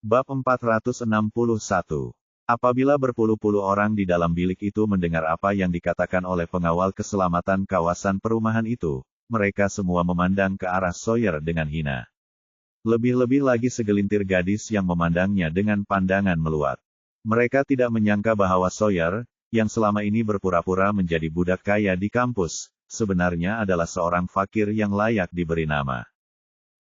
Bab 461. Apabila berpuluh-puluh orang di dalam bilik itu mendengar apa yang dikatakan oleh pengawal keselamatan kawasan perumahan itu, mereka semua memandang ke arah Sawyer dengan hina. Lebih-lebih lagi segelintir gadis yang memandangnya dengan pandangan meluat. Mereka tidak menyangka bahwa Sawyer, yang selama ini berpura-pura menjadi budak kaya di kampus, sebenarnya adalah seorang fakir yang layak diberi nama.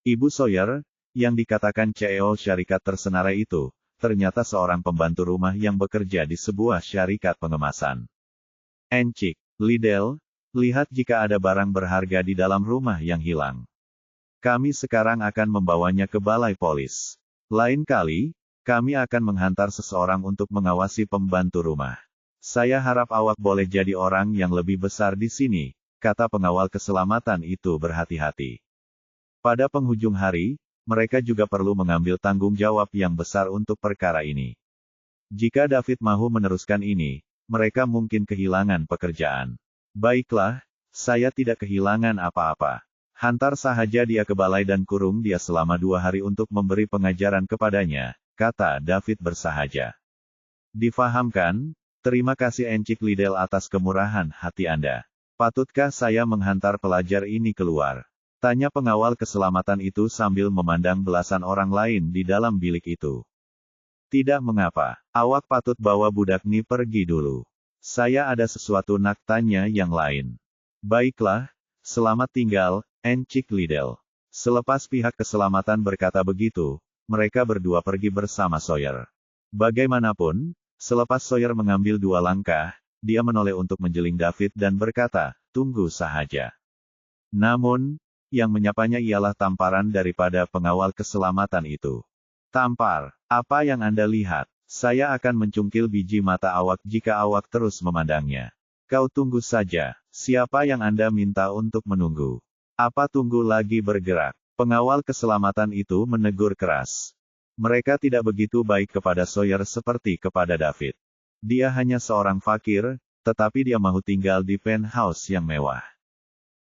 Ibu Sawyer, yang dikatakan CEO syarikat tersenarai itu, ternyata seorang pembantu rumah yang bekerja di sebuah syarikat pengemasan. Encik Liddell, lihat jika ada barang berharga di dalam rumah yang hilang. Kami sekarang akan membawanya ke balai polis. Lain kali, kami akan menghantar seseorang untuk mengawasi pembantu rumah. Saya harap awak boleh jadi orang yang lebih besar di sini, kata pengawal keselamatan itu berhati-hati. Pada penghujung hari, mereka juga perlu mengambil tanggung jawab yang besar untuk perkara ini. Jika David mahu meneruskan ini, mereka mungkin kehilangan pekerjaan. Baiklah, saya tidak kehilangan apa-apa. Hantar sahaja dia ke balai dan kurung dia selama 2 hari untuk memberi pengajaran kepadanya, kata David bersahaja. Difahamkan, terima kasih Encik Liddell atas kemurahan hati Anda. Patutkah saya menghantar pelajar ini keluar? Tanya pengawal keselamatan itu sambil memandang belasan orang lain di dalam bilik itu. Tidak mengapa, awak patut bawa budak ni pergi dulu. Saya ada sesuatu nak tanya yang lain. Baiklah, selamat tinggal, Encik Liddell. Selepas pihak keselamatan berkata begitu, mereka berdua pergi bersama Sawyer. Bagaimanapun, selepas Sawyer mengambil 2 langkah, dia menoleh untuk menjeling David dan berkata, tunggu sahaja. Namun, yang menyapanya ialah tamparan daripada pengawal keselamatan itu. Tampar, apa yang Anda lihat? Saya akan mencungkil biji mata awak jika awak terus memandangnya. Kau tunggu saja, siapa yang Anda minta untuk menunggu? Apa tunggu lagi bergerak? Pengawal keselamatan itu menegur keras. Mereka tidak begitu baik kepada Sawyer seperti kepada David. Dia hanya seorang fakir, tetapi dia mahu tinggal di penthouse yang mewah.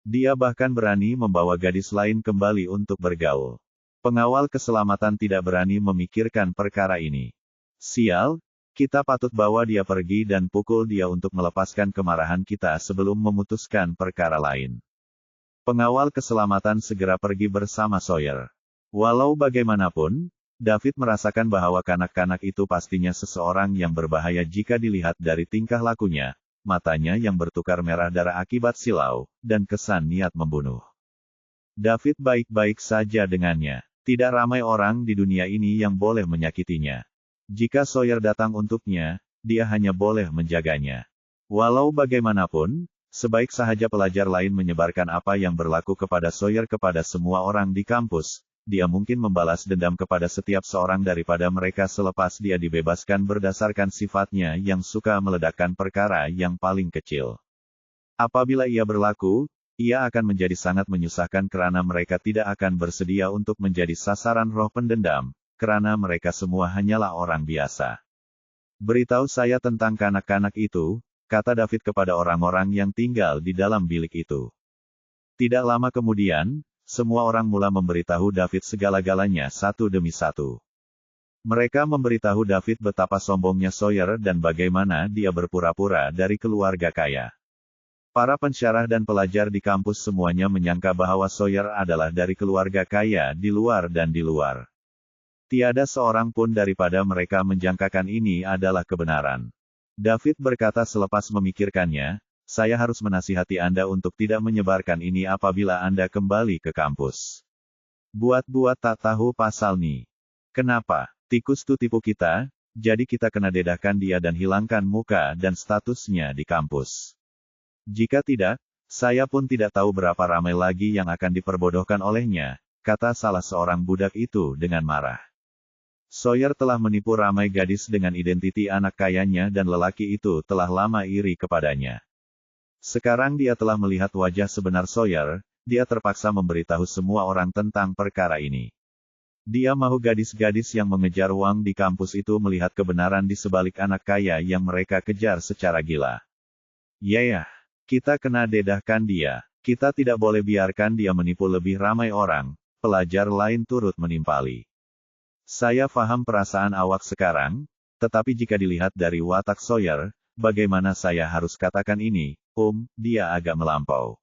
Dia bahkan berani membawa gadis lain kembali untuk bergaul. Pengawal keselamatan tidak berani memikirkan perkara ini. Sial, kita patut bawa dia pergi dan pukul dia untuk melepaskan kemarahan kita sebelum memutuskan perkara lain. Pengawal keselamatan segera pergi bersama Sawyer. Walau bagaimanapun, David merasakan bahwa kanak-kanak itu pastinya seseorang yang berbahaya jika dilihat dari tingkah lakunya. Matanya yang bertukar merah darah akibat silau, dan kesan niat membunuh. David baik-baik saja dengannya. Tidak ramai orang di dunia ini yang boleh menyakitinya. Jika Sawyer datang untuknya, dia hanya boleh menjaganya. Walau bagaimanapun, sebaik sahaja pelajar lain menyebarkan apa yang berlaku kepada Sawyer kepada semua orang di kampus, dia mungkin membalas dendam kepada setiap seorang daripada mereka selepas dia dibebaskan berdasarkan sifatnya yang suka meledakkan perkara yang paling kecil. Apabila ia berlaku, ia akan menjadi sangat menyusahkan karena mereka tidak akan bersedia untuk menjadi sasaran roh pendendam, karena mereka semua hanyalah orang biasa. Beritahu saya tentang kanak-kanak itu, kata David kepada orang-orang yang tinggal di dalam bilik itu. Tidak lama kemudian, semua orang mula memberitahu David segala-galanya satu demi satu. Mereka memberitahu David betapa sombongnya Sawyer dan bagaimana dia berpura-pura dari keluarga kaya. Para pensyarah dan pelajar di kampus semuanya menyangka bahwa Sawyer adalah dari keluarga kaya di luar dan di luar. Tiada seorang pun daripada mereka menjangkakan ini adalah kebenaran. David berkata selepas memikirkannya, saya harus menasihati Anda untuk tidak menyebarkan ini apabila Anda kembali ke kampus. Buat-buat tak tahu pasal ni. Kenapa? Tikus tu tipu kita, jadi kita kena dedahkan dia dan hilangkan muka dan statusnya di kampus. Jika tidak, saya pun tidak tahu berapa ramai lagi yang akan diperbodohkan olehnya, kata salah seorang budak itu dengan marah. Sawyer telah menipu ramai gadis dengan identiti anak kayanya dan lelaki itu telah lama iri kepadanya. Sekarang dia telah melihat wajah sebenar Sawyer, dia terpaksa memberitahu semua orang tentang perkara ini. Dia mahu gadis-gadis yang mengejar uang di kampus itu melihat kebenaran di sebalik anak kaya yang mereka kejar secara gila. Ya, kita kena dedahkan dia. Kita tidak boleh biarkan dia menipu lebih ramai orang, pelajar lain turut menimpali. Saya paham perasaan awak sekarang, tetapi jika dilihat dari watak Sawyer, bagaimana saya harus katakan ini, dia agak melampau.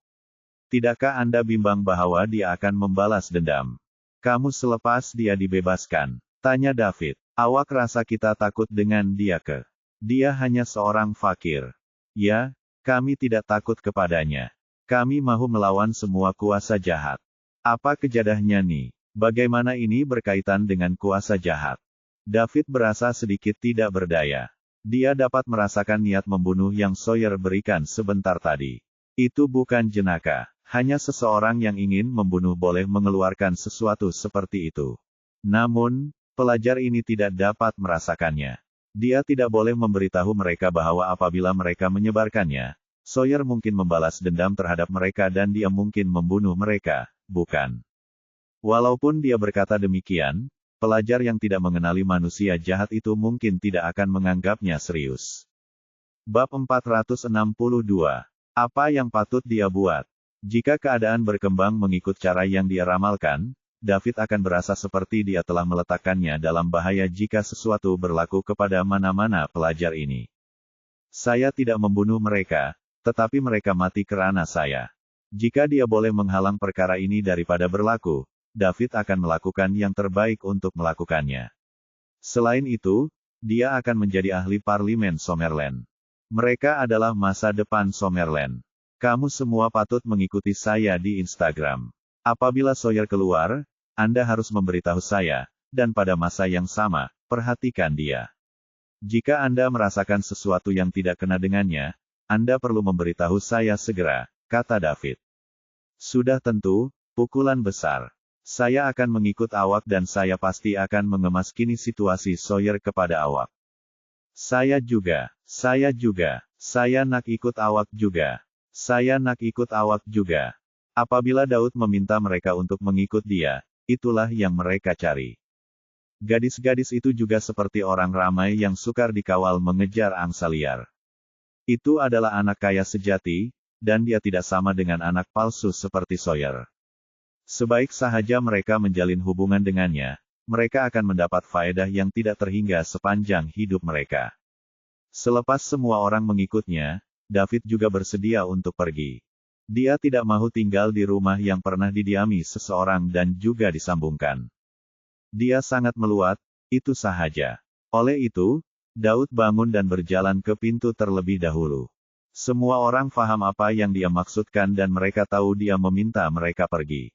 Tidakkah Anda bimbang bahwa dia akan membalas dendam? Kamu selepas dia dibebaskan? Tanya David. Awak rasa kita takut dengan dia ke? Dia hanya seorang fakir. Ya, kami tidak takut kepadanya. Kami mahu melawan semua kuasa jahat. Apa kejadiannya nih? Bagaimana ini berkaitan dengan kuasa jahat? David berasa sedikit tidak berdaya. Dia dapat merasakan niat membunuh yang Sawyer berikan sebentar tadi. Itu bukan jenaka. Hanya seseorang yang ingin membunuh boleh mengeluarkan sesuatu seperti itu. Namun, pelajar ini tidak dapat merasakannya. Dia tidak boleh memberitahu mereka bahwa apabila mereka menyebarkannya, Sawyer mungkin membalas dendam terhadap mereka dan dia mungkin membunuh mereka, bukan? Walaupun dia berkata demikian, pelajar yang tidak mengenali manusia jahat itu mungkin tidak akan menganggapnya serius. Bab 462. Apa yang patut dia buat? Jika keadaan berkembang mengikut cara yang dia ramalkan, David akan berasa seperti dia telah meletakkannya dalam bahaya jika sesuatu berlaku kepada mana-mana pelajar ini. Saya tidak membunuh mereka, tetapi mereka mati karena saya. Jika dia boleh menghalang perkara ini daripada berlaku, David akan melakukan yang terbaik untuk melakukannya. Selain itu, dia akan menjadi ahli parlemen Summerland. Mereka adalah masa depan Summerland. Kamu semua patut mengikuti saya di Instagram. Apabila Sawyer keluar, Anda harus memberitahu saya, dan pada masa yang sama, perhatikan dia. Jika Anda merasakan sesuatu yang tidak kena dengannya, Anda perlu memberitahu saya segera, kata David. Sudah tentu, pukulan besar. Saya akan mengikut awak dan saya pasti akan mengemas kini situasi Sawyer kepada awak. Saya juga, saya nak ikut awak juga. Saya nak ikut awak juga. Apabila Daud meminta mereka untuk mengikut dia, itulah yang mereka cari. Gadis-gadis itu juga seperti orang ramai yang sukar dikawal mengejar angsa liar. Itu adalah anak kaya sejati, dan dia tidak sama dengan anak palsu seperti Sawyer. Sebaik sahaja mereka menjalin hubungan dengannya, mereka akan mendapat faedah yang tidak terhingga sepanjang hidup mereka. Selepas semua orang mengikutnya, David juga bersedia untuk pergi. Dia tidak mahu tinggal di rumah yang pernah didiami seseorang dan juga disambungkan. Dia sangat meluat, itu sahaja. Oleh itu, Daud bangun dan berjalan ke pintu terlebih dahulu. Semua orang faham apa yang dia maksudkan dan mereka tahu dia meminta mereka pergi.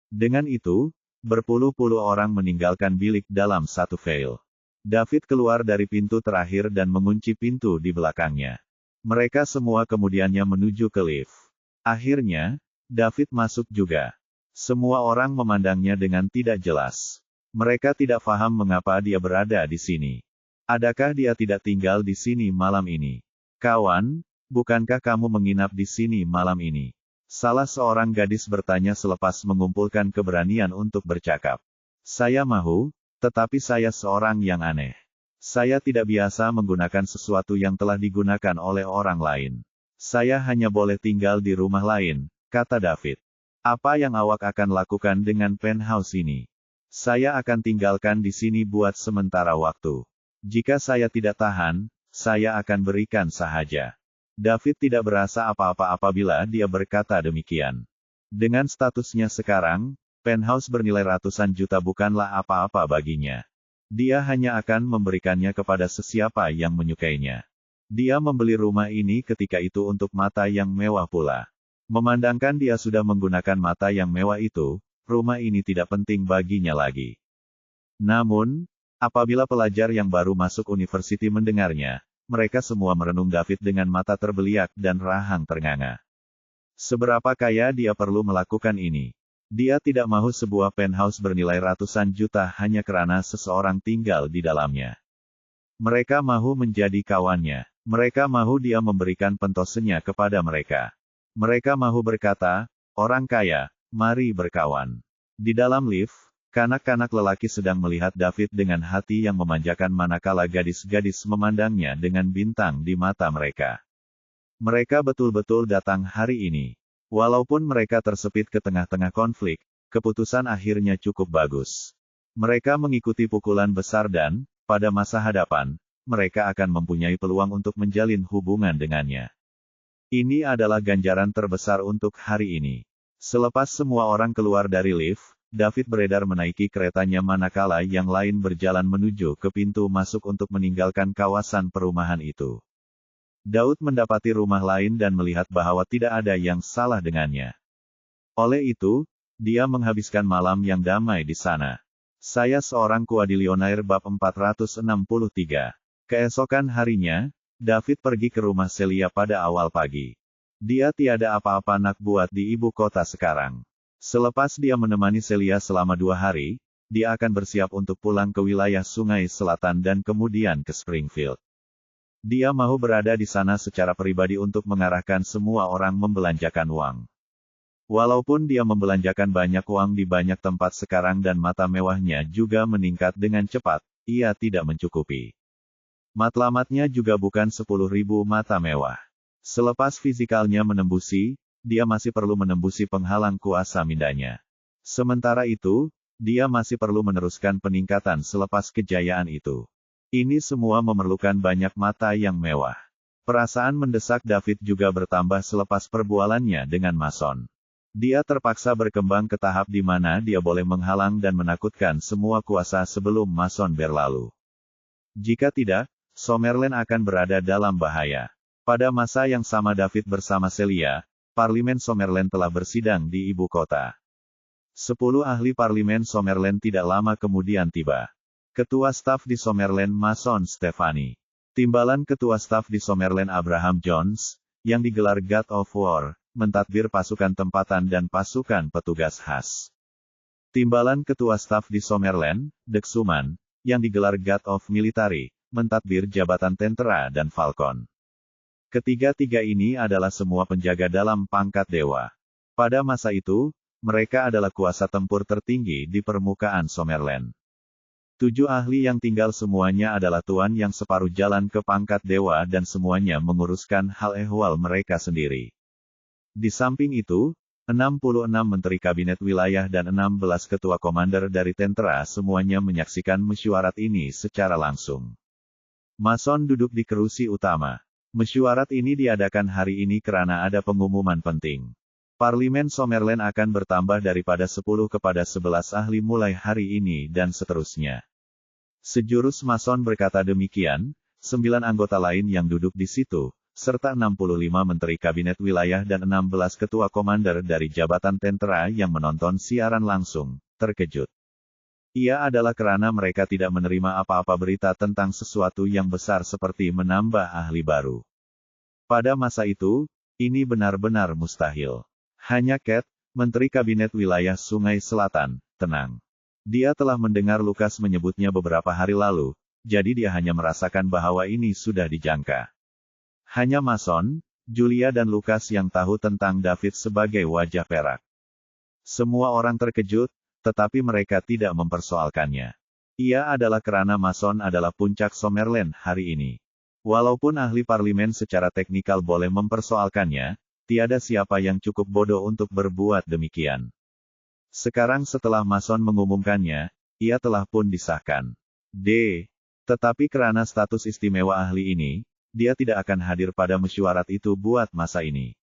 Dengan itu, berpuluh-puluh orang meninggalkan bilik dalam satu veil. David keluar dari pintu terakhir dan mengunci pintu di belakangnya. Mereka semua kemudiannya menuju ke lift. Akhirnya, David masuk juga. Semua orang memandangnya dengan tidak jelas. Mereka tidak paham mengapa dia berada di sini. Adakah dia tidak tinggal di sini malam ini? Kawan, bukankah kamu menginap di sini malam ini? Salah seorang gadis bertanya selepas mengumpulkan keberanian untuk bercakap. Saya mahu, tetapi saya seorang yang aneh. Saya tidak biasa menggunakan sesuatu yang telah digunakan oleh orang lain. Saya hanya boleh tinggal di rumah lain, kata David. Apa yang awak akan lakukan dengan penthouse ini? Saya akan tinggalkan di sini buat sementara waktu. Jika saya tidak tahan, saya akan berikan sahaja. David tidak berasa apa-apa apabila dia berkata demikian. Dengan statusnya sekarang, penthouse bernilai ratusan juta bukanlah apa-apa baginya. Dia hanya akan memberikannya kepada sesiapa yang menyukainya. Dia membeli rumah ini ketika itu untuk mata yang mewah pula. Memandangkan dia sudah menggunakan mata yang mewah itu, rumah ini tidak penting baginya lagi. Namun, apabila pelajar yang baru masuk universiti mendengarnya, mereka semua merenung David dengan mata terbeliak dan rahang ternganga. Seberapa kaya dia perlu melakukan ini? Dia tidak mahu sebuah penthouse bernilai ratusan juta hanya karena seseorang tinggal di dalamnya. Mereka mahu menjadi kawannya. Mereka mahu dia memberikan pentosenya kepada mereka. Mereka mahu berkata, orang kaya, mari berkawan. Di dalam lift, kanak-kanak lelaki sedang melihat David dengan hati yang memanjakan manakala gadis-gadis memandangnya dengan bintang di mata mereka. Mereka betul-betul datang hari ini. Walaupun mereka tersepit ke tengah-tengah konflik, keputusan akhirnya cukup bagus. Mereka mengikuti pukulan besar dan, pada masa hadapan, mereka akan mempunyai peluang untuk menjalin hubungan dengannya. Ini adalah ganjaran terbesar untuk hari ini. Selepas semua orang keluar dari lift, David beredar menaiki keretanya manakala yang lain berjalan menuju ke pintu masuk untuk meninggalkan kawasan perumahan itu. Daud mendapati rumah lain dan melihat bahwa tidak ada yang salah dengannya. Oleh itu, dia menghabiskan malam yang damai di sana. Saya seorang kuadilionair bab 463. Keesokan harinya, David pergi ke rumah Celia pada awal pagi. Dia tiada apa-apa nak buat di ibu kota sekarang. Selepas dia menemani Celia selama 2 hari, dia akan bersiap untuk pulang ke wilayah Sungai Selatan dan kemudian ke Springfield. Dia mau berada di sana secara pribadi untuk mengarahkan semua orang membelanjakan uang. Walaupun dia membelanjakan banyak uang di banyak tempat sekarang dan mata mewahnya juga meningkat dengan cepat, ia tidak mencukupi. Matlamatnya juga bukan 10.000 mata mewah. Selepas fizikalnya menembusi, dia masih perlu menembusi penghalang kuasa mindanya. Sementara itu, dia masih perlu meneruskan peningkatan selepas kejayaan itu. Ini semua memerlukan banyak mata yang mewah. Perasaan mendesak David juga bertambah selepas perbualannya dengan Mason. Dia terpaksa berkembang ke tahap di mana dia boleh menghalang dan menakutkan semua kuasa sebelum Mason berlalu. Jika tidak, Summerland akan berada dalam bahaya. Pada masa yang sama David bersama Celia, Parlemen Summerland telah bersidang di ibu kota. 10 ahli Parlemen Summerland tidak lama kemudian tiba. Ketua staf di Summerland Mason Stefani. Timbalan Ketua staf di Summerland Abraham Jones, yang digelar God of War, mentadbir pasukan tempatan dan pasukan petugas khas. Timbalan Ketua Staf di Summerland, Deksuman, yang digelar God of Military, mentadbir jabatan tentara dan Falcon. Ketiga-tiga ini adalah semua penjaga dalam pangkat dewa. Pada masa itu, mereka adalah kuasa tempur tertinggi di permukaan Summerland. 7 ahli yang tinggal semuanya adalah tuan yang separuh jalan ke pangkat dewa dan semuanya menguruskan hal ehwal mereka sendiri. Di samping itu, 66 menteri kabinet wilayah dan 16 ketua komander dari tentara semuanya menyaksikan mesyuarat ini secara langsung. Mason duduk di kerusi utama. Mesyuarat ini diadakan hari ini karena ada pengumuman penting. Parlemen Summerland akan bertambah daripada 10 kepada 11 ahli mulai hari ini dan seterusnya. Sejurus Mason berkata demikian, 9 anggota lain yang duduk di situ, serta 65 menteri kabinet wilayah dan 16 ketua komander dari jabatan tentara yang menonton siaran langsung, terkejut. Ia adalah karena mereka tidak menerima apa-apa berita tentang sesuatu yang besar seperti menambah ahli baru. Pada masa itu, ini benar-benar mustahil. Hanya Cat, menteri kabinet wilayah Sungai Selatan, tenang. Dia telah mendengar Lukas menyebutnya beberapa hari lalu, jadi dia hanya merasakan bahwa ini sudah dijangka. Hanya Mason, Julia dan Lukas yang tahu tentang David sebagai wajah perak. Semua orang terkejut, tetapi mereka tidak mempersoalkannya. Ia adalah karena Mason adalah puncak Summerland hari ini. Walaupun ahli parlemen secara teknikal boleh mempersoalkannya, tiada siapa yang cukup bodoh untuk berbuat demikian. Sekarang setelah Mason mengumumkannya, ia telah pun disahkan. Tetapi karena status istimewa ahli ini, dia tidak akan hadir pada mesyuarat itu buat masa ini.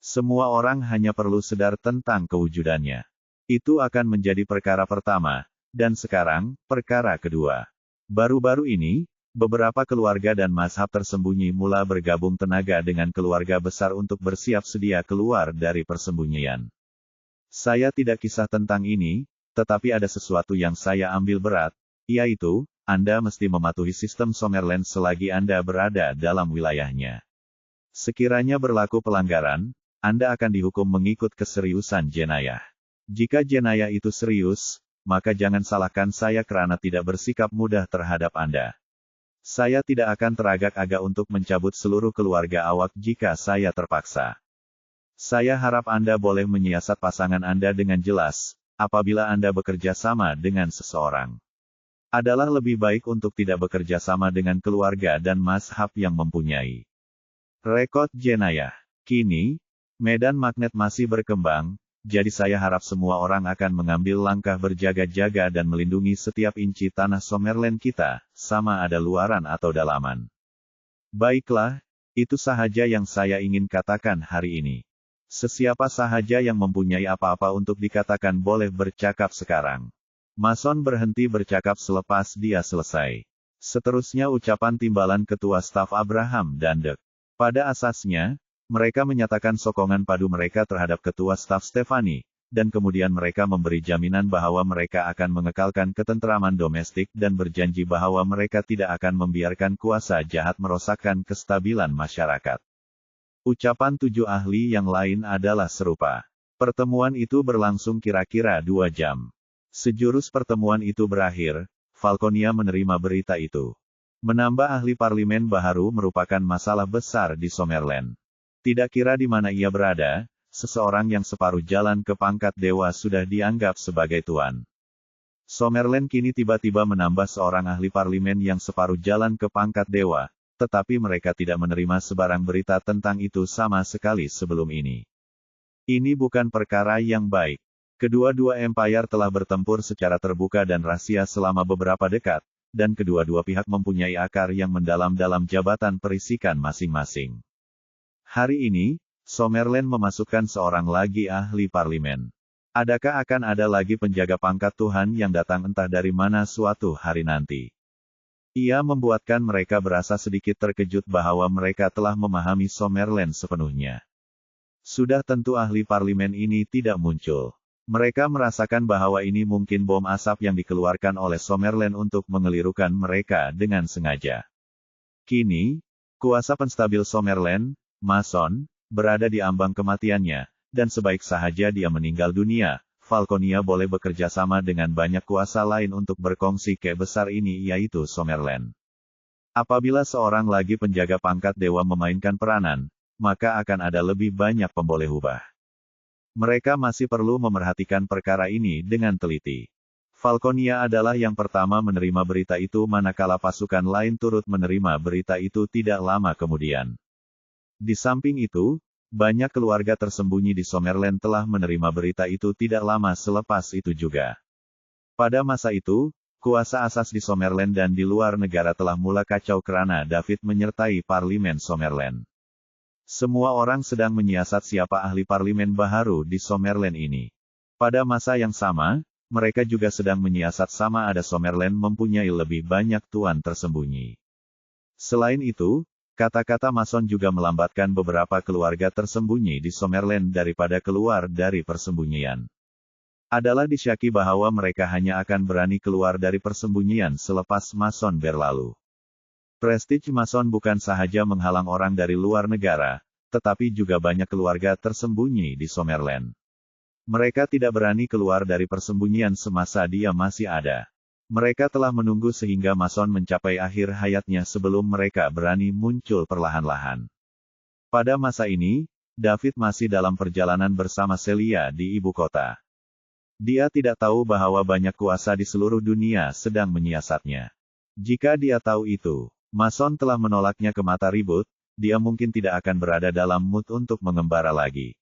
Semua orang hanya perlu sadar tentang kewujudannya. Itu akan menjadi perkara pertama, dan sekarang, perkara kedua. Baru-baru ini, beberapa keluarga dan mazhab tersembunyi mula bergabung tenaga dengan keluarga besar untuk bersiap sedia keluar dari persembunyian. Saya tidak kisah tentang ini, tetapi ada sesuatu yang saya ambil berat, yaitu, Anda mesti mematuhi sistem Summerland selagi Anda berada dalam wilayahnya. Sekiranya berlaku pelanggaran, Anda akan dihukum mengikut keseriusan jenayah. Jika jenayah itu serius, maka jangan salahkan saya karena tidak bersikap mudah terhadap Anda. Saya tidak akan teragak-agak untuk mencabut seluruh keluarga awak jika saya terpaksa. Saya harap Anda boleh menyiasat pasangan Anda dengan jelas, apabila Anda bekerja sama dengan seseorang. Adalah lebih baik untuk tidak bekerja sama dengan keluarga dan mazhab yang mempunyai rekod jenayah. Kini, medan magnet masih berkembang, jadi saya harap semua orang akan mengambil langkah berjaga-jaga dan melindungi setiap inci tanah Summerland kita, sama ada luaran atau dalaman. Baiklah, itu sahaja yang saya ingin katakan hari ini. Sesiapa sahaja yang mempunyai apa-apa untuk dikatakan boleh bercakap sekarang. Mason berhenti bercakap selepas dia selesai. Seterusnya ucapan timbalan Ketua Staf Abraham dan Dek. Pada asasnya, mereka menyatakan sokongan padu mereka terhadap Ketua Staf Stefani, dan kemudian mereka memberi jaminan bahwa mereka akan mengekalkan ketenteraman domestik dan berjanji bahwa mereka tidak akan membiarkan kuasa jahat merosakkan kestabilan masyarakat. Ucapan 7 ahli yang lain adalah serupa. Pertemuan itu berlangsung kira-kira 2 jam. Sejurus pertemuan itu berakhir, Falconia menerima berita itu. Menambah ahli parlemen baharu merupakan masalah besar di Summerland. Tidak kira di mana ia berada, seseorang yang separuh jalan ke pangkat dewa sudah dianggap sebagai tuan. Summerland kini tiba-tiba menambah seorang ahli parlemen yang separuh jalan ke pangkat dewa, tetapi mereka tidak menerima sebarang berita tentang itu sama sekali sebelum ini. Ini bukan perkara yang baik. Kedua-dua empire telah bertempur secara terbuka dan rahasia selama beberapa dekad, dan kedua-dua pihak mempunyai akar yang mendalam dalam jabatan perisikan masing-masing. Hari ini, Summerland memasukkan seorang lagi ahli parlemen. Adakah akan ada lagi penjaga pangkat Tuhan yang datang entah dari mana suatu hari nanti? Ia membuatkan mereka berasa sedikit terkejut bahwa mereka telah memahami Summerland sepenuhnya. Sudah tentu ahli parlemen ini tidak muncul. Mereka merasakan bahwa ini mungkin bom asap yang dikeluarkan oleh Summerland untuk mengelirukan mereka dengan sengaja. Kini, kuasa penstabil Summerland, Mason, berada di ambang kematiannya, dan sebaik sahaja dia meninggal dunia, Falconia boleh bekerja sama dengan banyak kuasa lain untuk berkongsi kek besar ini yaitu Summerland. Apabila seorang lagi penjaga pangkat dewa memainkan peranan, maka akan ada lebih banyak pemboleh ubah. Mereka masih perlu memerhatikan perkara ini dengan teliti. Falconia adalah yang pertama menerima berita itu manakala pasukan lain turut menerima berita itu tidak lama kemudian. Di samping itu, banyak keluarga tersembunyi di Summerland telah menerima berita itu tidak lama selepas itu juga. Pada masa itu, kuasa asas di Summerland dan di luar negara telah mulai kacau karena David menyertai parlemen Summerland. Semua orang sedang menyiasat siapa ahli parlemen baharu di Summerland ini. Pada masa yang sama, mereka juga sedang menyiasat sama ada Summerland mempunyai lebih banyak tuan tersembunyi. Selain itu, kata-kata Mason juga melambatkan beberapa keluarga tersembunyi di Summerland daripada keluar dari persembunyian. Adalah disyaki bahwa mereka hanya akan berani keluar dari persembunyian selepas Mason berlalu. Prestige Mason bukan sahaja menghalang orang dari luar negara, tetapi juga banyak keluarga tersembunyi di Summerland. Mereka tidak berani keluar dari persembunyian semasa dia masih ada. Mereka telah menunggu sehingga Mason mencapai akhir hayatnya sebelum mereka berani muncul perlahan-lahan. Pada masa ini, David masih dalam perjalanan bersama Celia di ibu kota. Dia tidak tahu bahwa banyak kuasa di seluruh dunia sedang menyiasatnya. Jika dia tahu itu, Mason telah menolaknya ke mata ribut, dia mungkin tidak akan berada dalam mood untuk mengembara lagi.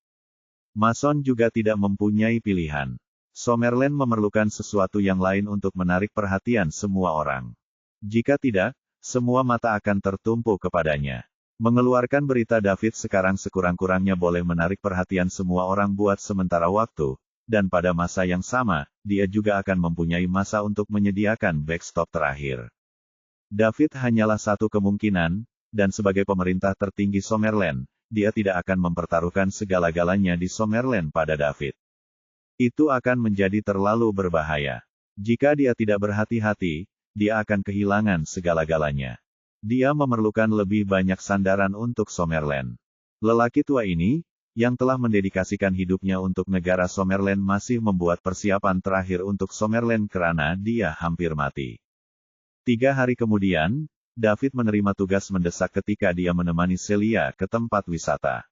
Mason juga tidak mempunyai pilihan. Summerland memerlukan sesuatu yang lain untuk menarik perhatian semua orang. Jika tidak, semua mata akan tertumpu kepadanya. Mengeluarkan berita David sekarang sekurang-kurangnya boleh menarik perhatian semua orang buat sementara waktu, dan pada masa yang sama, dia juga akan mempunyai masa untuk menyediakan backstop terakhir. David hanyalah satu kemungkinan, dan sebagai pemerintah tertinggi Summerland, dia tidak akan mempertaruhkan segala-galanya di Summerland pada David. Itu akan menjadi terlalu berbahaya. Jika dia tidak berhati-hati, dia akan kehilangan segala-galanya. Dia memerlukan lebih banyak sandaran untuk Summerland. Lelaki tua ini, yang telah mendedikasikan hidupnya untuk negara Summerland masih membuat persiapan terakhir untuk Summerland karena dia hampir mati. 3 hari kemudian, David menerima tugas mendesak ketika dia menemani Celia ke tempat wisata.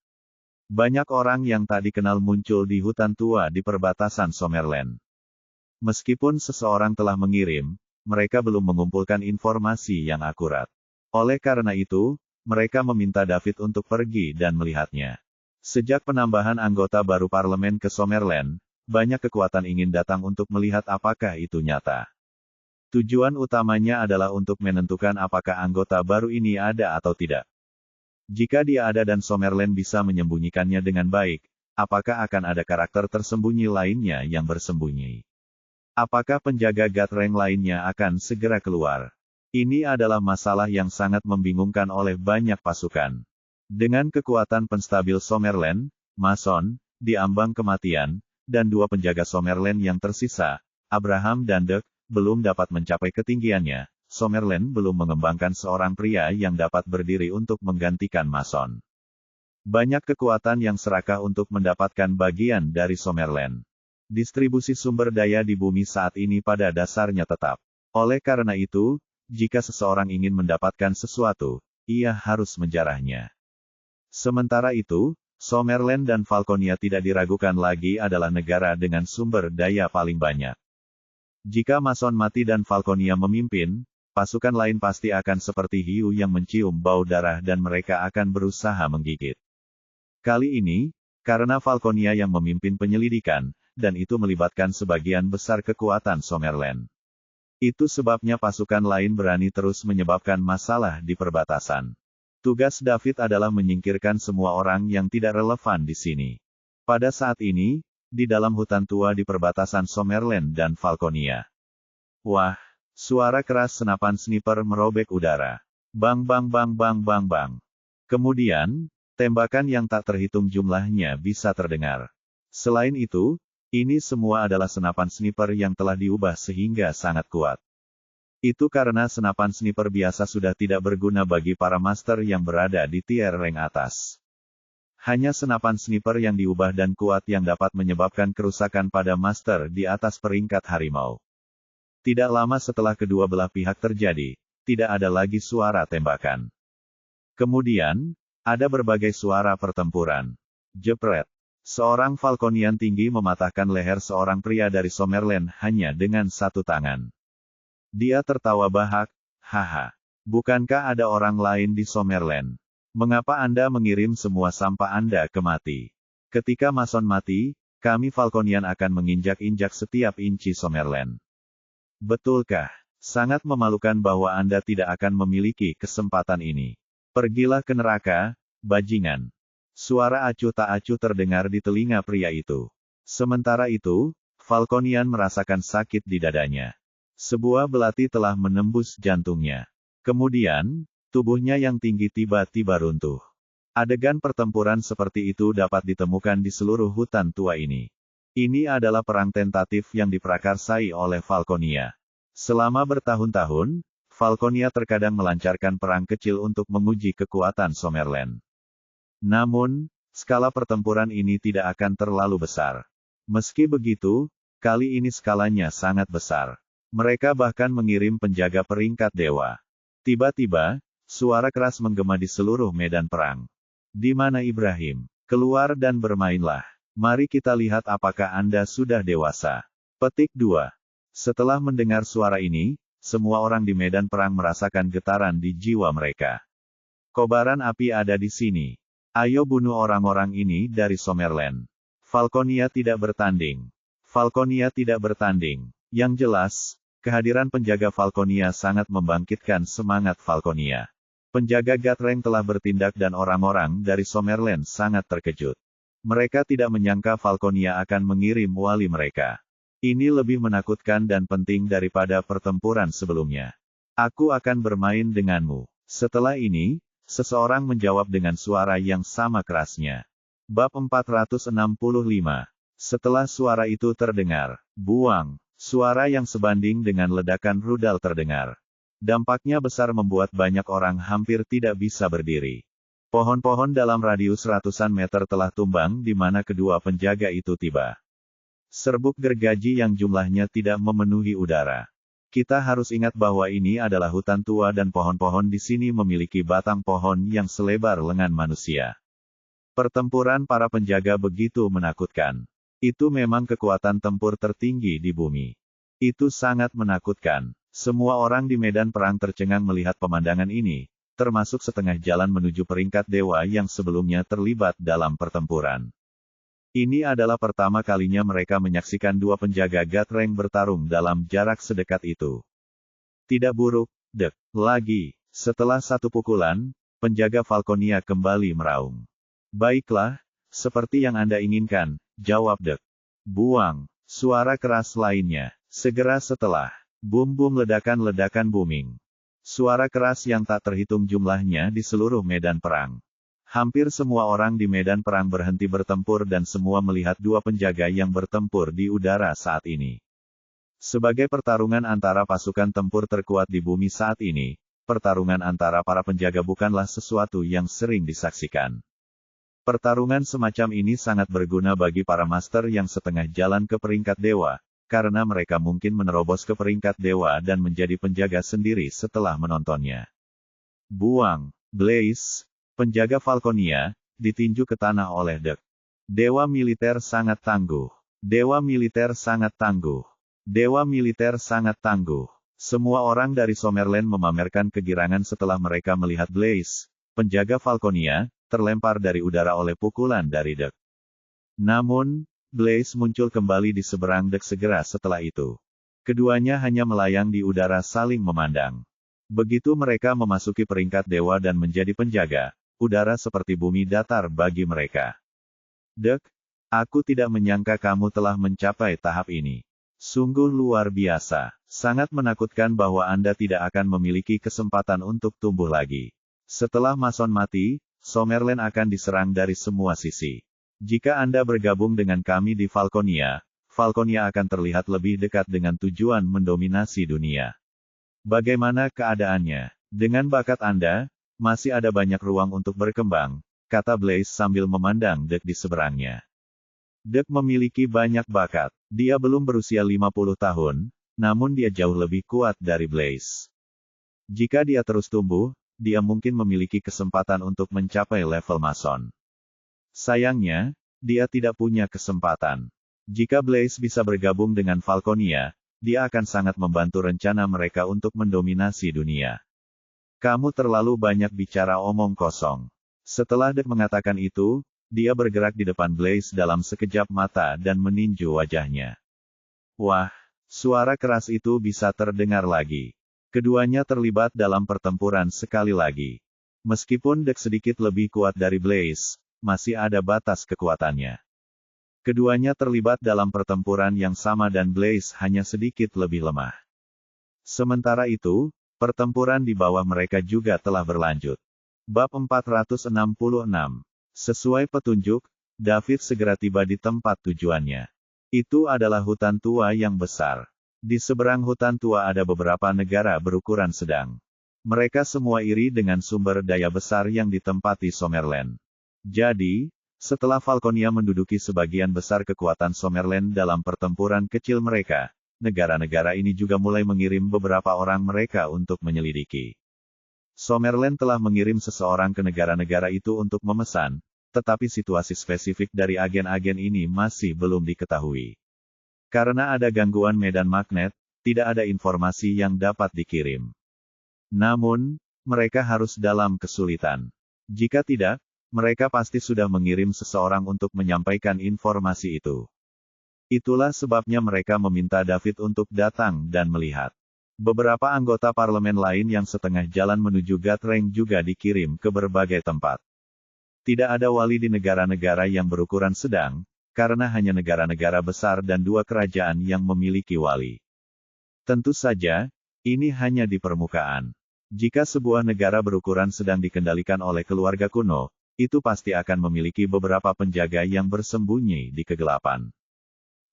Banyak orang yang tak dikenal muncul di hutan tua di perbatasan Summerland. Meskipun seseorang telah mengirim, mereka belum mengumpulkan informasi yang akurat. Oleh karena itu, mereka meminta David untuk pergi dan melihatnya. Sejak penambahan anggota baru parlemen ke Summerland, banyak kekuatan ingin datang untuk melihat apakah itu nyata. Tujuan utamanya adalah untuk menentukan apakah anggota baru ini ada atau tidak. Jika dia ada dan Summerland bisa menyembunyikannya dengan baik, apakah akan ada karakter tersembunyi lainnya yang bersembunyi? Apakah penjaga Gathering lainnya akan segera keluar? Ini adalah masalah yang sangat membingungkan oleh banyak pasukan. Dengan kekuatan penstabil Summerland, Mason, di ambang kematian, dan dua penjaga Summerland yang tersisa, Abraham dan Dirk, belum dapat mencapai ketinggiannya, Summerland belum mengembangkan seorang pria yang dapat berdiri untuk menggantikan Mason. Banyak kekuatan yang serakah untuk mendapatkan bagian dari Summerland. Distribusi sumber daya di bumi saat ini pada dasarnya tetap. Oleh karena itu, jika seseorang ingin mendapatkan sesuatu, ia harus menjarahnya. Sementara itu, Summerland dan Falconia tidak diragukan lagi adalah negara dengan sumber daya paling banyak. Jika Mason mati dan Falconia memimpin, pasukan lain pasti akan seperti hiu yang mencium bau darah dan mereka akan berusaha menggigit. Kali ini, karena Falconia yang memimpin penyelidikan, dan itu melibatkan sebagian besar kekuatan Summerland. Itu sebabnya pasukan lain berani terus menyebabkan masalah di perbatasan. Tugas David adalah menyingkirkan semua orang yang tidak relevan di sini. Pada saat ini, di dalam hutan tua di perbatasan Summerland dan Falconia. Wah, suara keras senapan sniper merobek udara. Bang bang bang bang bang bang. Kemudian, tembakan yang tak terhitung jumlahnya bisa terdengar. Selain itu, ini semua adalah senapan sniper yang telah diubah sehingga sangat kuat. Itu karena senapan sniper biasa sudah tidak berguna bagi para master yang berada di tier rank atas. Hanya senapan sniper yang diubah dan kuat yang dapat menyebabkan kerusakan pada master di atas peringkat harimau. Tidak lama setelah kedua belah pihak terjadi, tidak ada lagi suara tembakan. Kemudian, ada berbagai suara pertempuran. Jepret. Seorang Falconian tinggi mematahkan leher seorang pria dari Summerland hanya dengan satu tangan. Dia tertawa bahak, haha. Bukankah ada orang lain di Summerland? Mengapa Anda mengirim semua sampah Anda ke mati? Ketika Mason mati, kami Falconian akan menginjak-injak setiap inci Summerland. Betulkah? Sangat memalukan bahwa Anda tidak akan memiliki kesempatan ini. Pergilah ke neraka, bajingan. Suara acuh tak acuh terdengar di telinga pria itu. Sementara itu, Falconian merasakan sakit di dadanya. Sebuah belati telah menembus jantungnya. Kemudian, tubuhnya yang tinggi tiba-tiba runtuh. Adegan pertempuran seperti itu dapat ditemukan di seluruh hutan tua ini. Ini adalah perang tentatif yang diprakarsai oleh Falconia. Selama bertahun-tahun, Falconia terkadang melancarkan perang kecil untuk menguji kekuatan Summerland. Namun, skala pertempuran ini tidak akan terlalu besar. Meski begitu, kali ini skalanya sangat besar. Mereka bahkan mengirim penjaga peringkat dewa. Tiba-tiba, suara keras menggema di seluruh medan perang. Di mana Ibrahim? Keluar dan bermainlah. Mari kita lihat apakah Anda sudah dewasa. Petik 2. Setelah mendengar suara ini, semua orang di medan perang merasakan getaran di jiwa mereka. Kobaran api ada di sini. Ayo bunuh orang-orang ini dari Summerland. Falconia tidak bertanding. Falconia tidak bertanding. Yang jelas, kehadiran penjaga Falconia sangat membangkitkan semangat Falconia. Penjaga Gathering telah bertindak dan orang-orang dari Summerland sangat terkejut. Mereka tidak menyangka Falconia akan mengirim wali mereka. Ini lebih menakutkan dan penting daripada pertempuran sebelumnya. Aku akan bermain denganmu. Setelah ini, seseorang menjawab dengan suara yang sama kerasnya. Bab 465. Setelah suara itu terdengar, buang. Suara yang sebanding dengan ledakan rudal terdengar. Dampaknya besar membuat banyak orang hampir tidak bisa berdiri. Pohon-pohon dalam radius ratusan meter telah tumbang di mana kedua penjaga itu tiba. Serbuk gergaji yang jumlahnya tidak memenuhi udara. Kita harus ingat bahwa ini adalah hutan tua dan pohon-pohon di sini memiliki batang pohon yang selebar lengan manusia. Pertempuran para penjaga begitu menakutkan. Itu memang kekuatan tempur tertinggi di bumi. Itu sangat menakutkan. Semua orang di medan perang tercengang melihat pemandangan ini, termasuk setengah jalan menuju peringkat dewa yang sebelumnya terlibat dalam pertempuran. Ini adalah pertama kalinya mereka menyaksikan dua penjaga Gathering bertarung dalam jarak sedekat itu. Tidak buruk, Dek. Lagi, setelah satu pukulan, penjaga Falconia kembali meraung. Baiklah, seperti yang Anda inginkan, jawab Dek. Buang, suara keras lainnya. Segera setelah, bum-bum ledakan-ledakan booming. Suara keras yang tak terhitung jumlahnya di seluruh medan perang. Hampir semua orang di medan perang berhenti bertempur dan semua melihat dua penjaga yang bertempur di udara saat ini. Sebagai pertarungan antara pasukan tempur terkuat di bumi saat ini, pertarungan antara para penjaga bukanlah sesuatu yang sering disaksikan. Pertarungan semacam ini sangat berguna bagi para master yang setengah jalan ke peringkat dewa, karena mereka mungkin menerobos ke peringkat dewa dan menjadi penjaga sendiri setelah menontonnya. Buang, Blaze, penjaga Falconia, ditinju ke tanah oleh Dek. Dewa militer sangat tangguh. Dewa militer sangat tangguh. Dewa militer sangat tangguh. Semua orang dari Summerland memamerkan kegirangan setelah mereka melihat Blaze, penjaga Falconia, terlempar dari udara oleh pukulan dari Dek. Namun, Blaze muncul kembali di seberang Dek segera setelah itu. Keduanya hanya melayang di udara saling memandang. Begitu mereka memasuki peringkat dewa dan menjadi penjaga, udara seperti bumi datar bagi mereka. Dek, aku tidak menyangka kamu telah mencapai tahap ini. Sungguh luar biasa. Sangat menakutkan bahwa Anda tidak akan memiliki kesempatan untuk tumbuh lagi. Setelah Mason mati, Summerland akan diserang dari semua sisi. Jika Anda bergabung dengan kami di Falconia, Falconia akan terlihat lebih dekat dengan tujuan mendominasi dunia. Bagaimana keadaannya? Dengan bakat Anda, masih ada banyak ruang untuk berkembang, kata Blaze sambil memandang Dek di seberangnya. Dek memiliki banyak bakat. Dia belum berusia 50 tahun, namun dia jauh lebih kuat dari Blaze. Jika dia terus tumbuh, dia mungkin memiliki kesempatan untuk mencapai level Mason. Sayangnya, dia tidak punya kesempatan. Jika Blaze bisa bergabung dengan Falconia, dia akan sangat membantu rencana mereka untuk mendominasi dunia. Kamu terlalu banyak bicara omong kosong. Setelah Dek mengatakan itu, dia bergerak di depan Blaze dalam sekejap mata dan meninju wajahnya. Wah, suara keras itu bisa terdengar lagi. Keduanya terlibat dalam pertempuran sekali lagi. Meskipun Dek sedikit lebih kuat dari Blaze, masih ada batas kekuatannya. Keduanya terlibat dalam pertempuran yang sama dan Blaze hanya sedikit lebih lemah. Sementara itu, pertempuran di bawah mereka juga telah berlanjut. Bab 466. Sesuai petunjuk, David segera tiba di tempat tujuannya. Itu adalah hutan tua yang besar. Di seberang hutan tua ada beberapa negara berukuran sedang. Mereka semua iri dengan sumber daya besar yang ditempati Summerland. Jadi, setelah Falconia menduduki sebagian besar kekuatan Summerland dalam pertempuran kecil mereka, negara-negara ini juga mulai mengirim beberapa orang mereka untuk menyelidiki. Summerland telah mengirim seseorang ke negara-negara itu untuk memesan, tetapi situasi spesifik dari agen-agen ini masih belum diketahui. Karena ada gangguan medan magnet, tidak ada informasi yang dapat dikirim. Namun, mereka harus dalam kesulitan. Jika tidak, mereka pasti sudah mengirim seseorang untuk menyampaikan informasi itu. Itulah sebabnya mereka meminta David untuk datang dan melihat. Beberapa anggota parlemen lain yang setengah jalan menuju Gathering juga dikirim ke berbagai tempat. Tidak ada wali di negara-negara yang berukuran sedang, karena hanya negara-negara besar dan dua kerajaan yang memiliki wali. Tentu saja, ini hanya di permukaan. Jika sebuah negara berukuran sedang dikendalikan oleh keluarga kuno, itu pasti akan memiliki beberapa penjaga yang bersembunyi di kegelapan.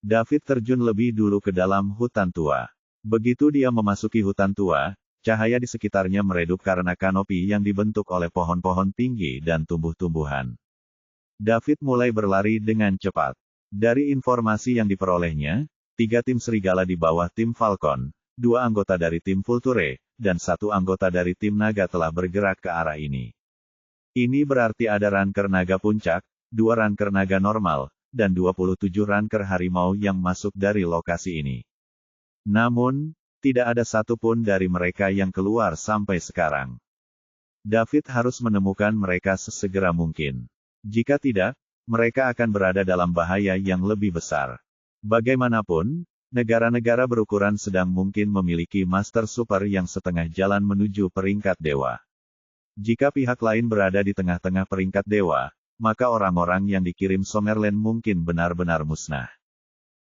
David terjun lebih dulu ke dalam hutan tua. Begitu dia memasuki hutan tua, cahaya di sekitarnya meredup karena kanopi yang dibentuk oleh pohon-pohon tinggi dan tumbuh-tumbuhan. David mulai berlari dengan cepat. Dari informasi yang diperolehnya, 3 tim serigala di bawah tim Falcon, 2 anggota dari tim Vulture, dan 1 anggota dari tim naga telah bergerak ke arah ini. Ini berarti ada ranker naga puncak, 2 ranker naga normal, dan 27 ranker harimau yang masuk dari lokasi ini. Namun, tidak ada satupun dari mereka yang keluar sampai sekarang. David harus menemukan mereka sesegera mungkin. Jika tidak, mereka akan berada dalam bahaya yang lebih besar. Bagaimanapun, negara-negara berukuran sedang mungkin memiliki Master Super yang setengah jalan menuju peringkat dewa. Jika pihak lain berada di tengah-tengah peringkat dewa, maka orang-orang yang dikirim Summerland mungkin benar-benar musnah.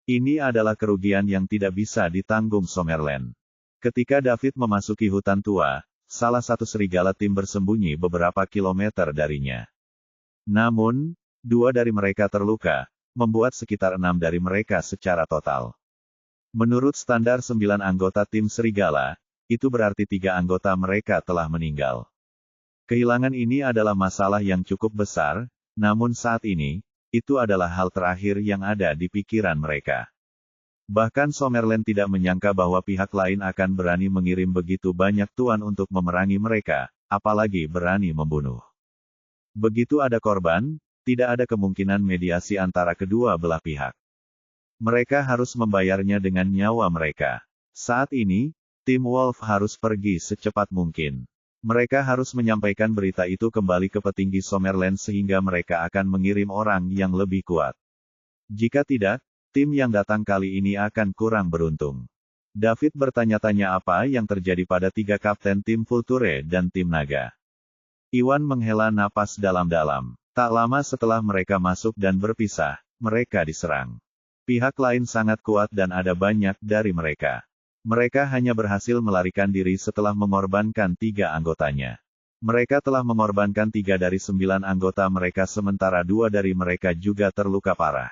Ini adalah kerugian yang tidak bisa ditanggung Summerland. Ketika David memasuki hutan tua, salah satu serigala tim bersembunyi beberapa kilometer darinya. Namun, 2 dari mereka terluka, membuat sekitar 6 dari mereka secara total. Menurut standar 9 anggota tim serigala, itu berarti 3 anggota mereka telah meninggal. Kehilangan ini adalah masalah yang cukup besar, namun saat ini, itu adalah hal terakhir yang ada di pikiran mereka. Bahkan Summerland tidak menyangka bahwa pihak lain akan berani mengirim begitu banyak tuan untuk memerangi mereka, apalagi berani membunuh. Begitu ada korban, tidak ada kemungkinan mediasi antara kedua belah pihak. Mereka harus membayarnya dengan nyawa mereka. Saat ini, tim Wolf harus pergi secepat mungkin. Mereka harus menyampaikan berita itu kembali ke petinggi Summerland sehingga mereka akan mengirim orang yang lebih kuat. Jika tidak, tim yang datang kali ini akan kurang beruntung. David bertanya-tanya apa yang terjadi pada 3 kapten tim Vulture dan tim Naga. Iwan menghela napas dalam-dalam. Tak lama setelah mereka masuk dan berpisah, mereka diserang. Pihak lain sangat kuat dan ada banyak dari mereka. Mereka hanya berhasil melarikan diri setelah mengorbankan 3 anggotanya. Mereka telah mengorbankan 3 dari 9 anggota mereka sementara 2 dari mereka juga terluka parah.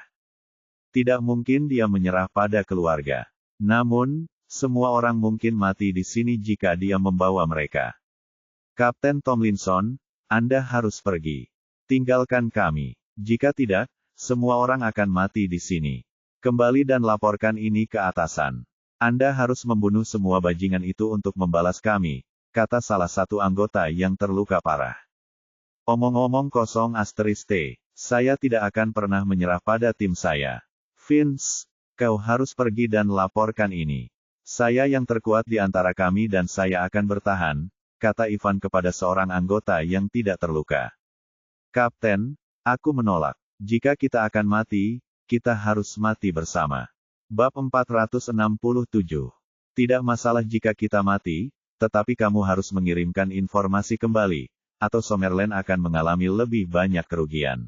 Tidak mungkin dia menyerah pada keluarga. Namun, semua orang mungkin mati di sini jika dia membawa mereka. Kapten Tomlinson, Anda harus pergi. Tinggalkan kami. Jika tidak, semua orang akan mati di sini. Kembali dan laporkan ini ke atasan. Anda harus membunuh semua bajingan itu untuk membalas kami, kata salah satu anggota yang terluka parah. Omong-omong kosong *T, saya tidak akan pernah menyerah pada tim saya. Vince, kau harus pergi dan laporkan ini. Saya yang terkuat di antara kami dan saya akan bertahan, kata Ivan kepada seorang anggota yang tidak terluka. Kapten, aku menolak. Jika kita akan mati, kita harus mati bersama. Bab 467. Tidak masalah jika kita mati, tetapi kamu harus mengirimkan informasi kembali, atau Summerland akan mengalami lebih banyak kerugian.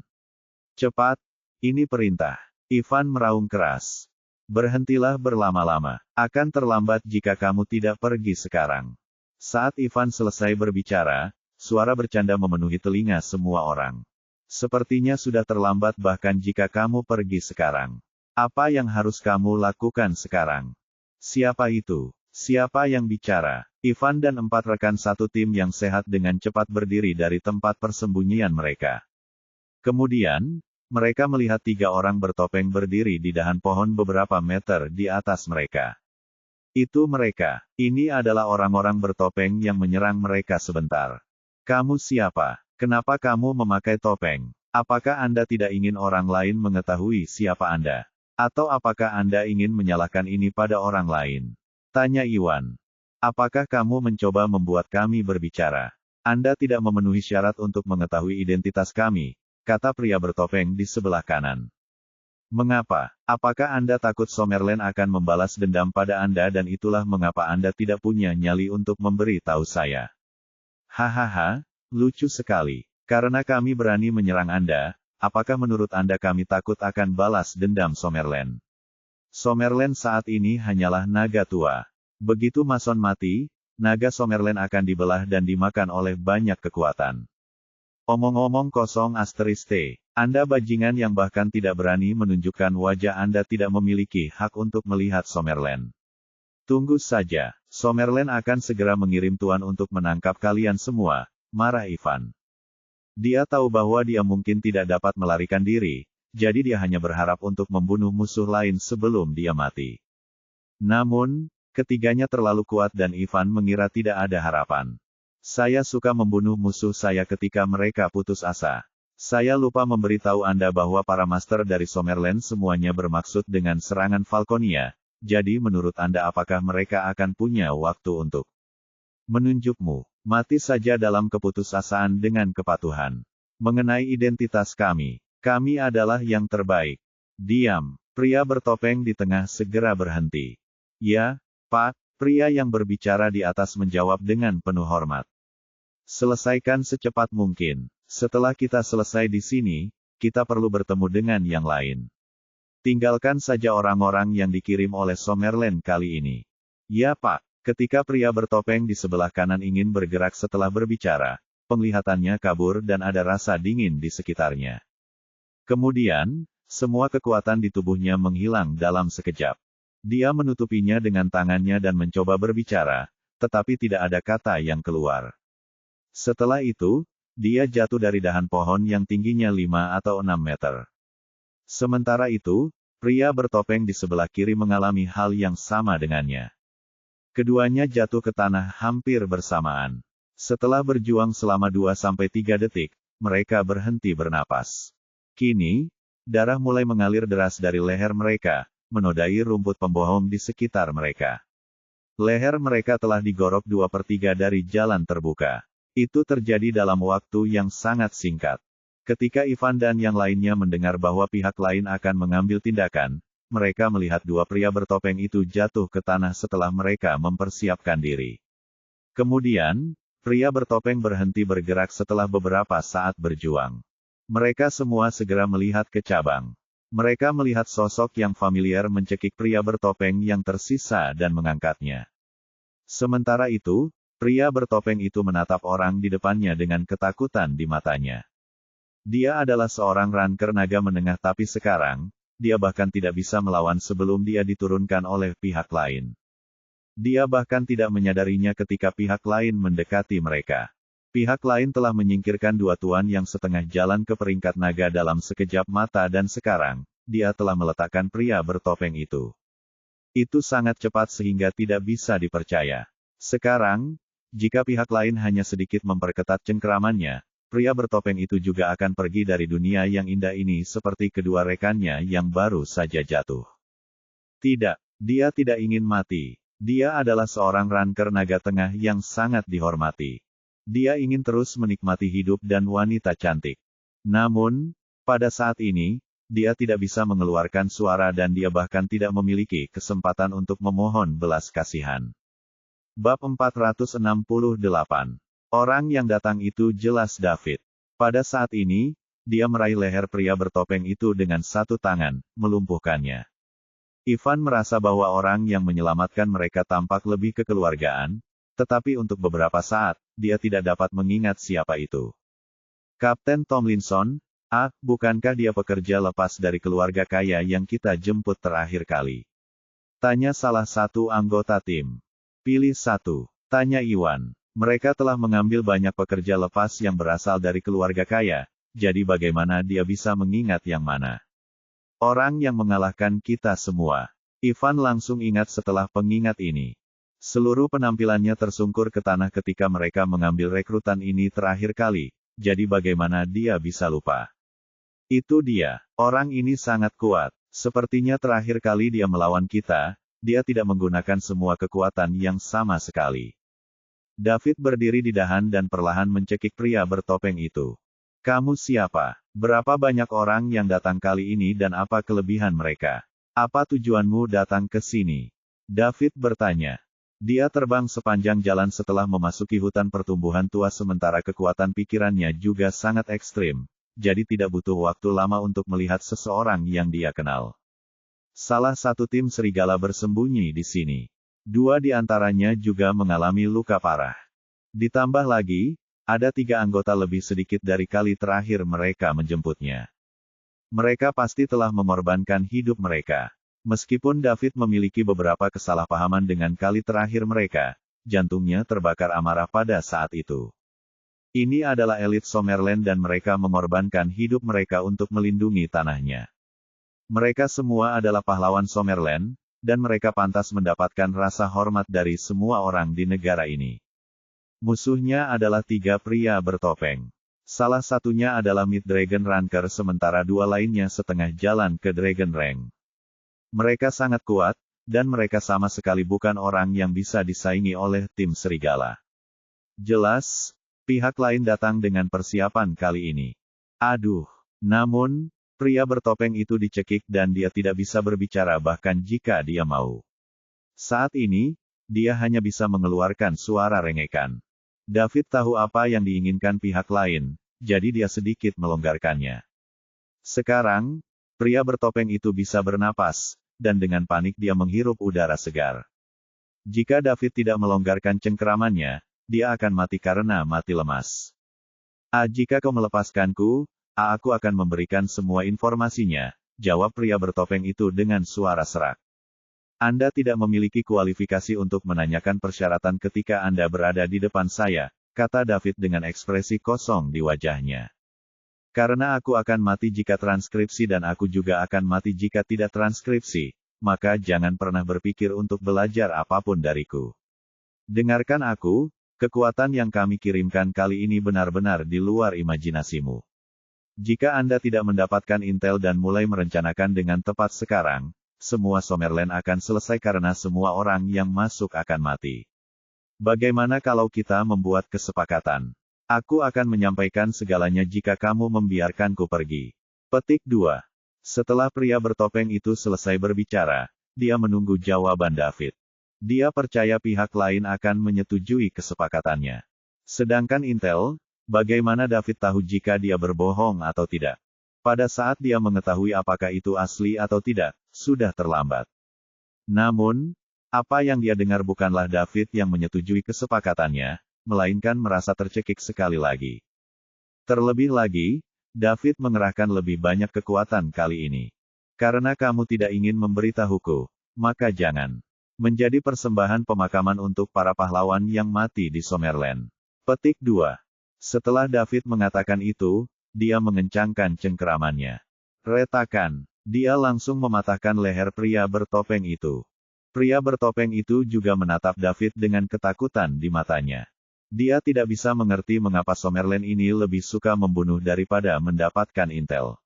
Cepat, ini perintah. Ivan meraung keras. Berhentilah berlama-lama. Akan terlambat jika kamu tidak pergi sekarang. Saat Ivan selesai berbicara, suara bercanda memenuhi telinga semua orang. Sepertinya sudah terlambat bahkan jika kamu pergi sekarang. Apa yang harus kamu lakukan sekarang? Siapa itu? Siapa yang bicara? Ivan dan 4 rekan satu tim yang sehat dengan cepat berdiri dari tempat persembunyian mereka. Kemudian, mereka melihat 3 orang bertopeng berdiri di dahan pohon beberapa meter di atas mereka. Itu mereka. Ini adalah orang-orang bertopeng yang menyerang mereka sebentar. Kamu siapa? Kenapa kamu memakai topeng? Apakah Anda tidak ingin orang lain mengetahui siapa Anda? Atau apakah Anda ingin menyalahkan ini pada orang lain? Tanya Iwan. Apakah kamu mencoba membuat kami berbicara? Anda tidak memenuhi syarat untuk mengetahui identitas kami, kata pria bertopeng di sebelah kanan. Mengapa? Apakah Anda takut Summerland akan membalas dendam pada Anda dan itulah mengapa Anda tidak punya nyali untuk memberi tahu saya? Hahaha, lucu sekali. Karena kami berani menyerang Anda, apakah menurut Anda kami takut akan balas dendam Summerland? Summerland saat ini hanyalah naga tua. Begitu Mason mati, naga Summerland akan dibelah dan dimakan oleh banyak kekuatan. Omong-omong kosong *T, Anda bajingan yang bahkan tidak berani menunjukkan wajah Anda tidak memiliki hak untuk melihat Summerland. Tunggu saja, Summerland akan segera mengirim tuan untuk menangkap kalian semua, marah Ivan. Dia tahu bahwa dia mungkin tidak dapat melarikan diri, jadi dia hanya berharap untuk membunuh musuh lain sebelum dia mati. Namun, ketiganya terlalu kuat dan Ivan mengira tidak ada harapan. Saya suka membunuh musuh saya ketika mereka putus asa. Saya lupa memberitahu Anda bahwa para master dari Summerland semuanya bermaksud dengan serangan Falconia, jadi menurut Anda apakah mereka akan punya waktu untuk menunjukmu? Mati saja dalam keputusasaan dengan kepatuhan. Mengenai identitas kami adalah yang terbaik. Diam. Pria bertopeng di tengah segera berhenti. Ya, Pak, pria yang berbicara di atas menjawab dengan penuh hormat. Selesaikan secepat mungkin. Setelah kita selesai di sini, kita perlu bertemu dengan yang lain. Tinggalkan saja orang-orang yang dikirim oleh Summerland kali ini. Ya Pak, ketika pria bertopeng di sebelah kanan ingin bergerak setelah berbicara, penglihatannya kabur dan ada rasa dingin di sekitarnya. Kemudian, semua kekuatan di tubuhnya menghilang dalam sekejap. Dia menutupinya dengan tangannya dan mencoba berbicara, tetapi tidak ada kata yang keluar. Setelah itu, dia jatuh dari dahan pohon yang tingginya 5 atau 6 meter. Sementara itu, pria bertopeng di sebelah kiri mengalami hal yang sama dengannya. Keduanya jatuh ke tanah hampir bersamaan. Setelah berjuang selama 2-3 detik, mereka berhenti bernapas. Kini, darah mulai mengalir deras dari leher mereka, menodai rumput pembohong di sekitar mereka. Leher mereka telah digorok 2/3 dari jalan terbuka. Itu terjadi dalam waktu yang sangat singkat. Ketika Ivan dan yang lainnya mendengar bahwa pihak lain akan mengambil tindakan, mereka melihat dua pria bertopeng itu jatuh ke tanah setelah mereka mempersiapkan diri. Kemudian, pria bertopeng berhenti bergerak setelah beberapa saat berjuang. Mereka semua segera melihat ke cabang. Mereka melihat sosok yang familiar mencekik pria bertopeng yang tersisa dan mengangkatnya. Sementara itu, pria bertopeng itu menatap orang di depannya dengan ketakutan di matanya. Dia adalah seorang ranker naga menengah tapi sekarang, dia bahkan tidak bisa melawan sebelum dia diturunkan oleh pihak lain. Dia bahkan tidak menyadarinya ketika pihak lain mendekati mereka. Pihak lain telah menyingkirkan dua tuan yang setengah jalan ke peringkat naga dalam sekejap mata dan sekarang, dia telah meletakkan pria bertopeng itu. Itu sangat cepat sehingga tidak bisa dipercaya. Sekarang, jika pihak lain hanya sedikit memperketat cengkeramannya, pria bertopeng itu juga akan pergi dari dunia yang indah ini seperti kedua rekannya yang baru saja jatuh. Tidak, dia tidak ingin mati. Dia adalah seorang ranker naga tengah yang sangat dihormati. Dia ingin terus menikmati hidup dan wanita cantik. Namun, pada saat ini, dia tidak bisa mengeluarkan suara dan dia bahkan tidak memiliki kesempatan untuk memohon belas kasihan. Bab 468. Orang yang datang itu jelas David. Pada saat ini, dia meraih leher pria bertopeng itu dengan satu tangan, melumpuhkannya. Ivan merasa bahwa orang yang menyelamatkan mereka tampak lebih kekeluargaan, tetapi untuk beberapa saat, dia tidak dapat mengingat siapa itu. Kapten Tomlinson, bukankah dia pekerja lepas dari keluarga kaya yang kita jemput terakhir kali? Tanya salah satu anggota tim. Pilih satu, tanya Iwan. Mereka telah mengambil banyak pekerja lepas yang berasal dari keluarga kaya, jadi bagaimana dia bisa mengingat yang mana? Orang yang mengalahkan kita semua. Ivan langsung ingat setelah pengingat ini. Seluruh penampilannya tersungkur ke tanah ketika mereka mengambil rekrutan ini terakhir kali, jadi bagaimana dia bisa lupa? Itu dia, orang ini sangat kuat. Sepertinya terakhir kali dia melawan kita, dia tidak menggunakan semua kekuatan yang sama sekali. David berdiri di dahan dan perlahan mencekik pria bertopeng itu. Kamu siapa? Berapa banyak orang yang datang kali ini dan apa kelebihan mereka? Apa tujuanmu datang ke sini? David bertanya. Dia terbang sepanjang jalan setelah memasuki hutan pertumbuhan tua sementara kekuatan pikirannya juga sangat ekstrim, jadi tidak butuh waktu lama untuk melihat seseorang yang dia kenal. Salah satu tim serigala bersembunyi di sini. Dua di antaranya juga mengalami luka parah. Ditambah lagi, ada 3 anggota lebih sedikit dari kali terakhir mereka menjemputnya. Mereka pasti telah mengorbankan hidup mereka. Meskipun David memiliki beberapa kesalahpahaman dengan kali terakhir mereka, jantungnya terbakar amarah pada saat itu. Ini adalah elit Summerland dan mereka mengorbankan hidup mereka untuk melindungi tanahnya. Mereka semua adalah pahlawan Summerland, dan mereka pantas mendapatkan rasa hormat dari semua orang di negara ini. Musuhnya adalah 3 pria bertopeng. Salah satunya adalah Mid Dragon Ranker sementara 2 lainnya setengah jalan ke Dragon Rank. Mereka sangat kuat, dan mereka sama sekali bukan orang yang bisa disaingi oleh tim serigala. Jelas, pihak lain datang dengan persiapan kali ini. Aduh. Namun, pria bertopeng itu dicekik dan dia tidak bisa berbicara bahkan jika dia mau. Saat ini, dia hanya bisa mengeluarkan suara rengekan. David tahu apa yang diinginkan pihak lain, jadi dia sedikit melonggarkannya. Sekarang, pria bertopeng itu bisa bernapas, dan dengan panik dia menghirup udara segar. Jika David tidak melonggarkan cengkeramannya, dia akan mati karena mati lemas. Jika kau melepaskanku, aku akan memberikan semua informasinya, jawab pria bertopeng itu dengan suara serak. Anda tidak memiliki kualifikasi untuk menanyakan persyaratan ketika Anda berada di depan saya, kata David dengan ekspresi kosong di wajahnya. Karena aku akan mati jika transkripsi dan aku juga akan mati jika tidak transkripsi, maka jangan pernah berpikir untuk belajar apapun dariku. Dengarkan aku, kekuatan yang kami kirimkan kali ini benar-benar di luar imajinasimu. Jika Anda tidak mendapatkan intel dan mulai merencanakan dengan tepat sekarang, semua Summerland akan selesai karena semua orang yang masuk akan mati. Bagaimana kalau kita membuat kesepakatan? Aku akan menyampaikan segalanya jika kamu membiarkanku pergi. Petik 2. Setelah pria bertopeng itu selesai berbicara, dia menunggu jawaban David. Dia percaya pihak lain akan menyetujui kesepakatannya. Sedangkan Intel, bagaimana David tahu jika dia berbohong atau tidak? Pada saat dia mengetahui apakah itu asli atau tidak, sudah terlambat. Namun, apa yang dia dengar bukanlah David yang menyetujui kesepakatannya, melainkan merasa tercekik sekali lagi. Terlebih lagi, David mengerahkan lebih banyak kekuatan kali ini. Karena kamu tidak ingin memberitahuku, maka jangan. Menjadi persembahan pemakaman untuk para pahlawan yang mati di Summerland. Petik 2. Setelah David mengatakan itu, dia mengencangkan cengkeramannya. Retakan. Dia langsung mematahkan leher pria bertopeng itu. Pria bertopeng itu juga menatap David dengan ketakutan di matanya. Dia tidak bisa mengerti mengapa Summerland ini lebih suka membunuh daripada mendapatkan intel.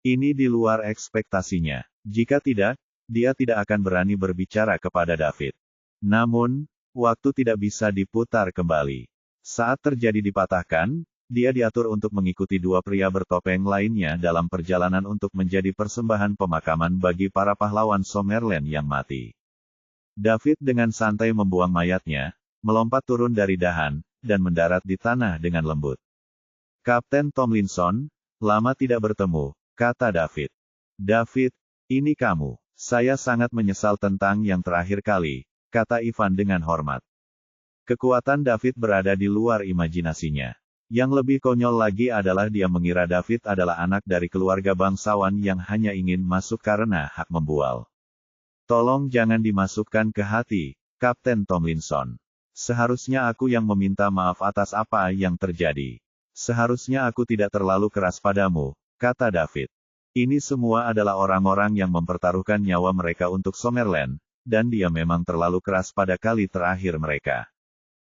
Ini di luar ekspektasinya. Jika tidak, dia tidak akan berani berbicara kepada David. Namun, waktu tidak bisa diputar kembali. Saat terjadi dipatahkan, dia diatur untuk mengikuti dua pria bertopeng lainnya dalam perjalanan untuk menjadi persembahan pemakaman bagi para pahlawan Summerland yang mati. David dengan santai membuang mayatnya, melompat turun dari dahan, dan mendarat di tanah dengan lembut. Kapten Tomlinson, lama tidak bertemu, kata David. David, ini kamu. Saya sangat menyesal tentang yang terakhir kali, kata Ivan dengan hormat. Kekuatan David berada di luar imajinasinya. Yang lebih konyol lagi adalah dia mengira David adalah anak dari keluarga bangsawan yang hanya ingin masuk karena hak membual. Tolong jangan dimasukkan ke hati, Kapten Tomlinson. Seharusnya aku yang meminta maaf atas apa yang terjadi. Seharusnya aku tidak terlalu keras padamu, kata David. Ini semua adalah orang-orang yang mempertaruhkan nyawa mereka untuk Summerland, dan dia memang terlalu keras pada kali terakhir mereka.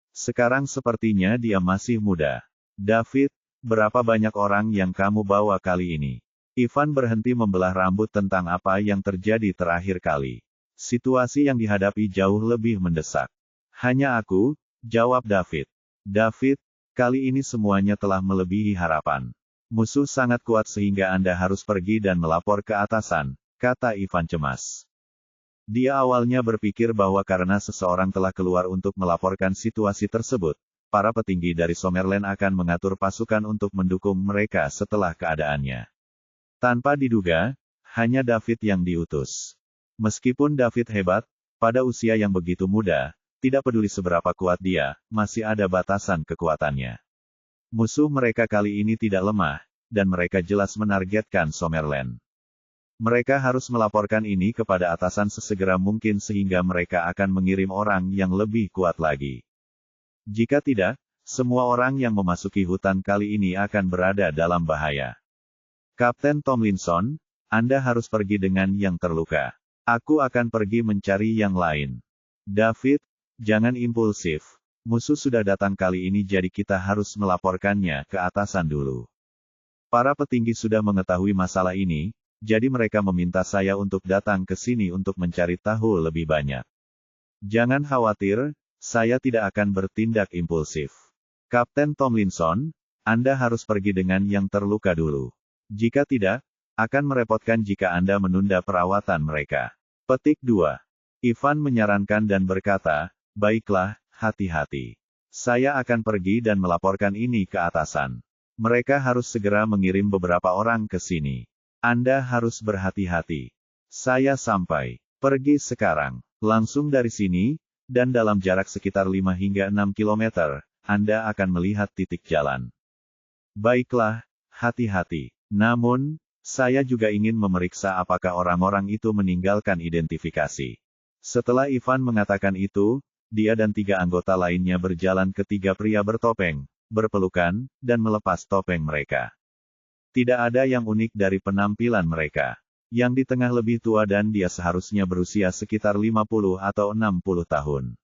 Sekarang sepertinya dia masih muda. David, berapa banyak orang yang kamu bawa kali ini? Ivan berhenti membelah rambut tentang apa yang terjadi terakhir kali. Situasi yang dihadapi jauh lebih mendesak. Hanya aku, jawab David. David, kali ini semuanya telah melebihi harapan. Musuh sangat kuat sehingga Anda harus pergi dan melapor ke atasan, kata Ivan cemas. Dia awalnya berpikir bahwa karena seseorang telah keluar untuk melaporkan situasi tersebut, para petinggi dari Summerland akan mengatur pasukan untuk mendukung mereka setelah keadaannya. Tanpa diduga, hanya David yang diutus. Meskipun David hebat, pada usia yang begitu muda, tidak peduli seberapa kuat dia, masih ada batasan kekuatannya. Musuh mereka kali ini tidak lemah, dan mereka jelas menargetkan Summerland. Mereka harus melaporkan ini kepada atasan sesegera mungkin sehingga mereka akan mengirim orang yang lebih kuat lagi. Jika tidak, semua orang yang memasuki hutan kali ini akan berada dalam bahaya. Kapten Tomlinson, Anda harus pergi dengan yang terluka. Aku akan pergi mencari yang lain. David, jangan impulsif. Musuh sudah datang kali ini jadi kita harus melaporkannya ke atasan dulu. Para petinggi sudah mengetahui masalah ini, jadi mereka meminta saya untuk datang ke sini untuk mencari tahu lebih banyak. Jangan khawatir, saya tidak akan bertindak impulsif. Kapten Tomlinson, Anda harus pergi dengan yang terluka dulu. Jika tidak, akan merepotkan jika Anda menunda perawatan mereka. Petik 2. Ivan menyarankan dan berkata, baiklah, hati-hati. Saya akan pergi dan melaporkan ini ke atasan. Mereka harus segera mengirim beberapa orang ke sini. Anda harus berhati-hati. Saya sampai. Pergi sekarang. Langsung dari sini, dan dalam jarak sekitar 5 hingga 6 kilometer, Anda akan melihat titik jalan. Baiklah, hati-hati. Namun, saya juga ingin memeriksa apakah orang-orang itu meninggalkan identifikasi. Setelah Ivan mengatakan itu, dia dan 3 anggota lainnya berjalan ke 3 pria bertopeng, berpelukan, dan melepas topeng mereka. Tidak ada yang unik dari penampilan mereka. Yang di tengah lebih tua dan dia seharusnya berusia sekitar 50 atau 60 tahun.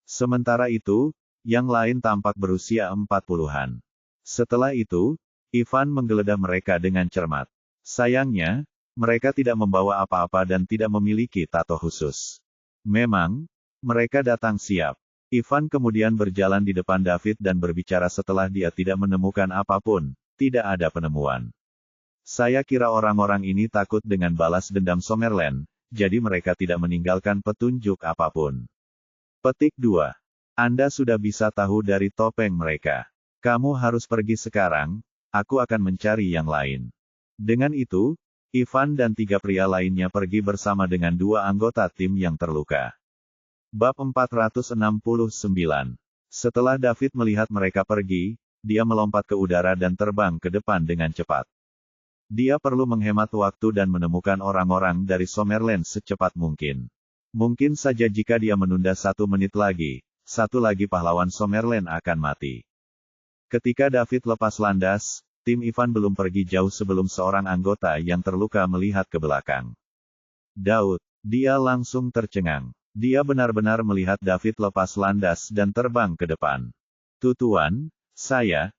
Sementara itu, yang lain tampak berusia 40-an. Setelah itu, Ivan menggeledah mereka dengan cermat. Sayangnya, mereka tidak membawa apa-apa dan tidak memiliki tato khusus. Memang, mereka datang siap. Ivan kemudian berjalan di depan David dan berbicara setelah dia tidak menemukan apapun, tidak ada penemuan. Saya kira orang-orang ini takut dengan balas dendam Summerland, jadi mereka tidak meninggalkan petunjuk apapun. Petik 2. Anda sudah bisa tahu dari topeng mereka. Kamu harus pergi sekarang, aku akan mencari yang lain. Dengan itu, Ivan dan 3 pria lainnya pergi bersama dengan 2 anggota tim yang terluka. Bab 469. Setelah David melihat mereka pergi, dia melompat ke udara dan terbang ke depan dengan cepat. Dia perlu menghemat waktu dan menemukan orang-orang dari Summerland secepat mungkin. Mungkin saja jika dia menunda 1 menit lagi, 1 lagi pahlawan Summerland akan mati. Ketika David lepas landas, tim Ivan belum pergi jauh sebelum seorang anggota yang terluka melihat ke belakang. Daud, dia langsung tercengang. Dia benar-benar melihat David lepas landas dan terbang ke depan. Tuan, saya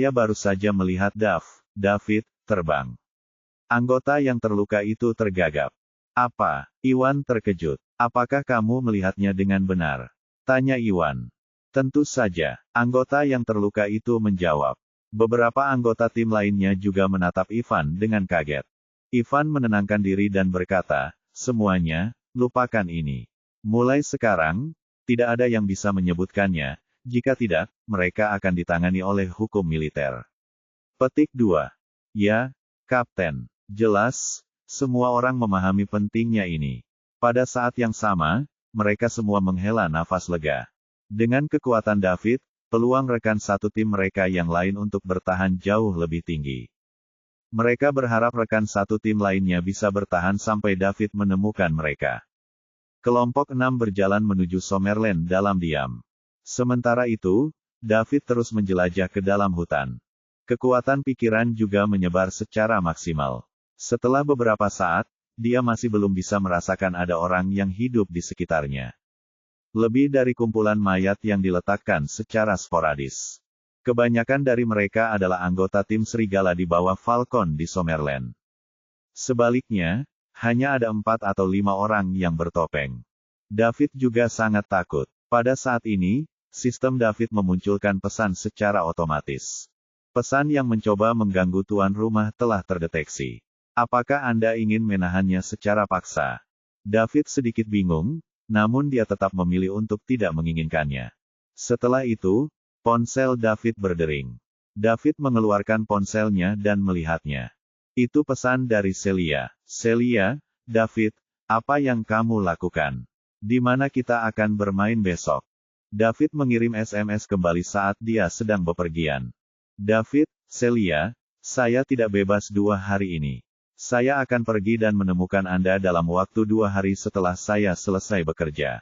baru saja melihat David, terbang. Anggota yang terluka itu tergagap. Apa? Iwan terkejut. Apakah kamu melihatnya dengan benar? Tanya Iwan. Tentu saja, anggota yang terluka itu menjawab. Beberapa anggota tim lainnya juga menatap Ivan dengan kaget. Ivan menenangkan diri dan berkata, semuanya, lupakan ini. Mulai sekarang, tidak ada yang bisa menyebutkannya, jika tidak, mereka akan ditangani oleh hukum militer. Petik 2. Ya, Kapten. Jelas, semua orang memahami pentingnya ini. Pada saat yang sama, mereka semua menghela nafas lega. Dengan kekuatan David, peluang rekan satu tim mereka yang lain untuk bertahan jauh lebih tinggi. Mereka berharap rekan satu tim lainnya bisa bertahan sampai David menemukan mereka. Kelompok 6 berjalan menuju Summerland dalam diam. Sementara itu, David terus menjelajah ke dalam hutan. Kekuatan pikiran juga menyebar secara maksimal. Setelah beberapa saat, dia masih belum bisa merasakan ada orang yang hidup di sekitarnya. Lebih dari kumpulan mayat yang diletakkan secara sporadis. Kebanyakan dari mereka adalah anggota tim serigala di bawah Falcon di Summerland. Sebaliknya, hanya ada 4 atau 5 orang yang bertopeng. David juga sangat takut. Pada saat ini, sistem David memunculkan pesan secara otomatis. Pesan yang mencoba mengganggu tuan rumah telah terdeteksi. Apakah Anda ingin menahannya secara paksa? David sedikit bingung, namun dia tetap memilih untuk tidak menginginkannya. Setelah itu, ponsel David berdering. David mengeluarkan ponselnya dan melihatnya. Itu pesan dari Celia. Celia, David, apa yang kamu lakukan? Di mana kita akan bermain besok? David mengirim SMS kembali saat dia sedang bepergian. David, Celia, saya tidak bebas 2 hari ini. Saya akan pergi dan menemukan Anda dalam waktu 2 hari setelah saya selesai bekerja.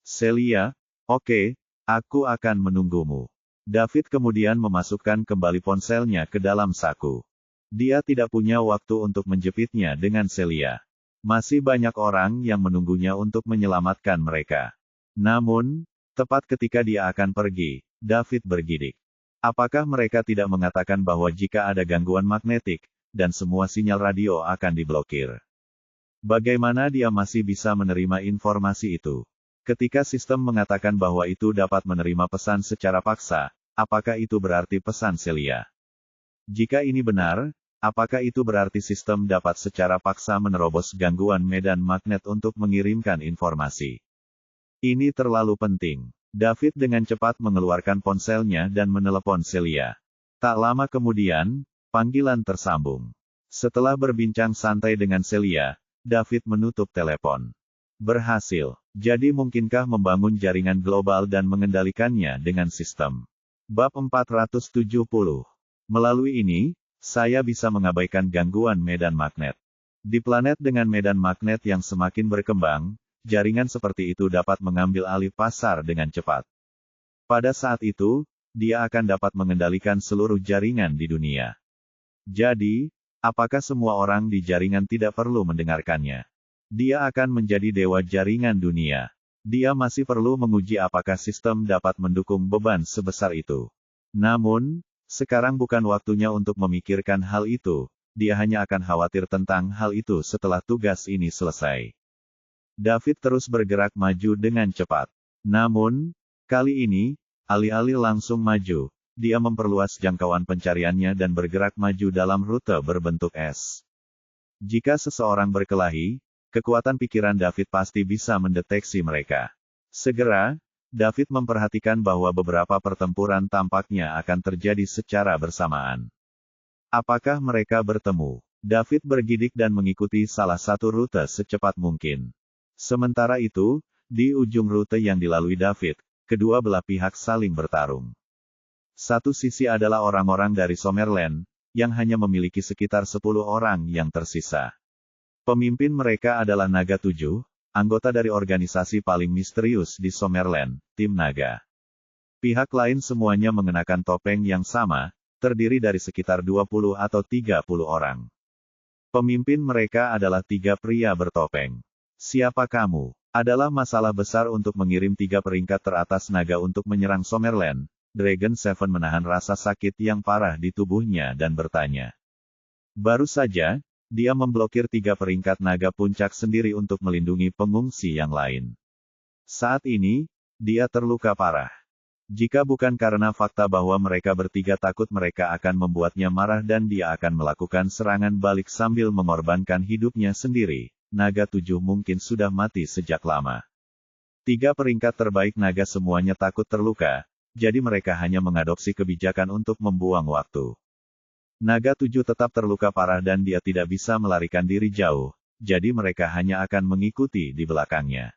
Celia, oke, aku akan menunggumu. David kemudian memasukkan kembali ponselnya ke dalam saku. Dia tidak punya waktu untuk menjepitnya dengan Celia. Masih banyak orang yang menunggunya untuk menyelamatkan mereka. Namun, tepat ketika dia akan pergi, David bergidik. Apakah mereka tidak mengatakan bahwa jika ada gangguan magnetik, dan semua sinyal radio akan diblokir? Bagaimana dia masih bisa menerima informasi itu? Ketika sistem mengatakan bahwa itu dapat menerima pesan secara paksa, apakah itu berarti pesan Celia? Jika ini benar, apakah itu berarti sistem dapat secara paksa menerobos gangguan medan magnet untuk mengirimkan informasi? Ini terlalu penting. David dengan cepat mengeluarkan ponselnya dan menelepon Celia. Tak lama kemudian, panggilan tersambung. Setelah berbincang santai dengan Celia, David menutup telepon. Berhasil. Jadi mungkinkah membangun jaringan global dan mengendalikannya dengan sistem? Bab 470. Melalui ini, saya bisa mengabaikan gangguan medan magnet. Di planet dengan medan magnet yang semakin berkembang, jaringan seperti itu dapat mengambil alih pasar dengan cepat. Pada saat itu, dia akan dapat mengendalikan seluruh jaringan di dunia. Jadi, apakah semua orang di jaringan tidak perlu mendengarkannya? Dia akan menjadi dewa jaringan dunia. Dia masih perlu menguji apakah sistem dapat mendukung beban sebesar itu. Namun, sekarang bukan waktunya untuk memikirkan hal itu. Dia hanya akan khawatir tentang hal itu setelah tugas ini selesai. David terus bergerak maju dengan cepat. Namun, kali ini, alih-alih langsung maju, dia memperluas jangkauan pencariannya dan bergerak maju dalam rute berbentuk S. Jika seseorang berkelahi, kekuatan pikiran David pasti bisa mendeteksi mereka. Segera, David memperhatikan bahwa beberapa pertempuran tampaknya akan terjadi secara bersamaan. Apakah mereka bertemu? David bergidik dan mengikuti salah satu rute secepat mungkin. Sementara itu, di ujung rute yang dilalui David, kedua belah pihak saling bertarung. Satu sisi adalah orang-orang dari Summerland, yang hanya memiliki sekitar 10 orang yang tersisa. Pemimpin mereka adalah Naga 7, anggota dari organisasi paling misterius di Summerland, Tim Naga. Pihak lain semuanya mengenakan topeng yang sama, terdiri dari sekitar 20 atau 30 orang. Pemimpin mereka adalah 3 pria bertopeng. Siapa kamu? Adalah masalah besar untuk mengirim 3 peringkat teratas naga untuk menyerang Summerland. Dragon Seven menahan rasa sakit yang parah di tubuhnya dan bertanya. Baru saja, dia memblokir 3 peringkat naga puncak sendiri untuk melindungi pengungsi yang lain. Saat ini, dia terluka parah. Jika bukan karena fakta bahwa mereka bertiga takut mereka akan membuatnya marah dan dia akan melakukan serangan balik sambil mengorbankan hidupnya sendiri, Naga 7 mungkin sudah mati sejak lama. 3 peringkat terbaik naga semuanya takut terluka, jadi mereka hanya mengadopsi kebijakan untuk membuang waktu. Naga 7 tetap terluka parah dan dia tidak bisa melarikan diri jauh, jadi mereka hanya akan mengikuti di belakangnya.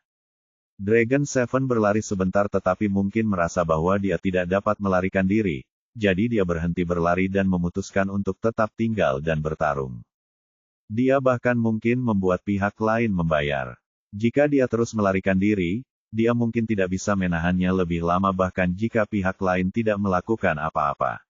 Dragon Seven berlari sebentar tetapi mungkin merasa bahwa dia tidak dapat melarikan diri, jadi dia berhenti berlari dan memutuskan untuk tetap tinggal dan bertarung. Dia bahkan mungkin membuat pihak lain membayar. Jika dia terus melarikan diri, dia mungkin tidak bisa menahannya lebih lama bahkan jika pihak lain tidak melakukan apa-apa.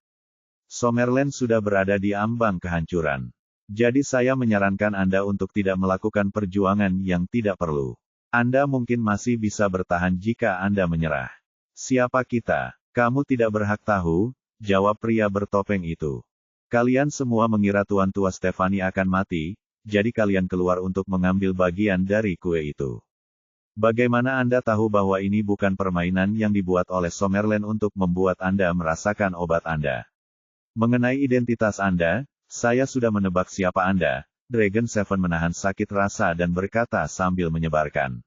Summerland sudah berada di ambang kehancuran. Jadi saya menyarankan Anda untuk tidak melakukan perjuangan yang tidak perlu. Anda mungkin masih bisa bertahan jika Anda menyerah. Siapa kita? Kamu tidak berhak tahu, jawab pria bertopeng itu. Kalian semua mengira Tuan Tua Stefani akan mati, jadi kalian keluar untuk mengambil bagian dari kue itu. Bagaimana Anda tahu bahwa ini bukan permainan yang dibuat oleh Summerland untuk membuat Anda merasakan obat Anda? Mengenai identitas Anda, saya sudah menebak siapa Anda. Dragon Seven menahan sakit rasa dan berkata sambil menyebarkan.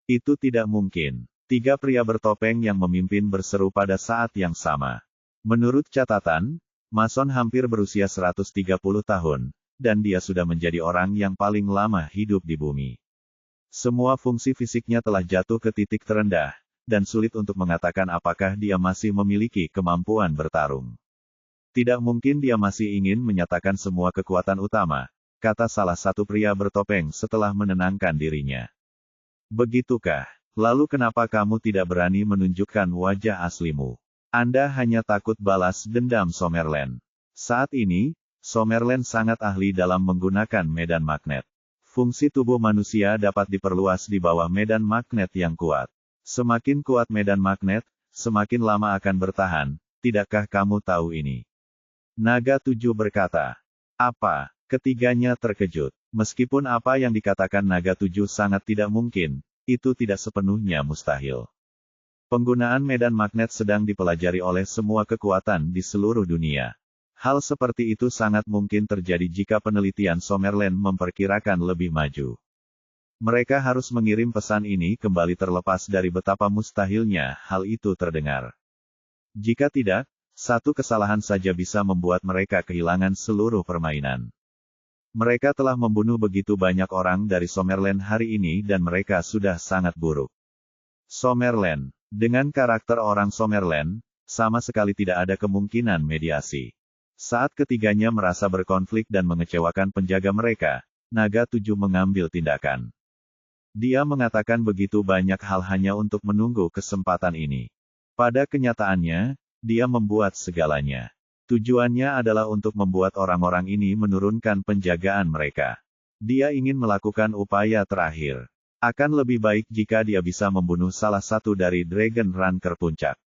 Itu tidak mungkin. 3 pria bertopeng yang memimpin berseru pada saat yang sama. Menurut catatan, Mason hampir berusia 130 tahun, dan dia sudah menjadi orang yang paling lama hidup di bumi. Semua fungsi fisiknya telah jatuh ke titik terendah, dan sulit untuk mengatakan apakah dia masih memiliki kemampuan bertarung. Tidak mungkin dia masih ingin menyatakan semua kekuatan utama, kata salah satu pria bertopeng setelah menenangkan dirinya. Begitukah? Lalu kenapa kamu tidak berani menunjukkan wajah aslimu? Anda hanya takut balas dendam Summerland. Saat ini, Summerland sangat ahli dalam menggunakan medan magnet. Fungsi tubuh manusia dapat diperluas di bawah medan magnet yang kuat. Semakin kuat medan magnet, semakin lama akan bertahan. Tidakkah kamu tahu ini? Naga 7 berkata. Apa? Ketiganya terkejut. Meskipun apa yang dikatakan Naga 7 sangat tidak mungkin, itu tidak sepenuhnya mustahil. Penggunaan medan magnet sedang dipelajari oleh semua kekuatan di seluruh dunia. Hal seperti itu sangat mungkin terjadi jika penelitian Summerland memperkirakan lebih maju. Mereka harus mengirim pesan ini kembali terlepas dari betapa mustahilnya hal itu terdengar. Jika tidak, satu kesalahan saja bisa membuat mereka kehilangan seluruh permainan. Mereka telah membunuh begitu banyak orang dari Summerland hari ini dan mereka sudah sangat buruk. Summerland. Dengan karakter orang Summerland, sama sekali tidak ada kemungkinan mediasi. Saat ketiganya merasa berkonflik dan mengecewakan penjaga mereka, Naga Tujuh mengambil tindakan. Dia mengatakan begitu banyak hal hanya untuk menunggu kesempatan ini. Pada kenyataannya, dia membuat segalanya. Tujuannya adalah untuk membuat orang-orang ini menurunkan penjagaan mereka. Dia ingin melakukan upaya terakhir. Akan lebih baik jika dia bisa membunuh salah satu dari Dragon Ranker Puncak.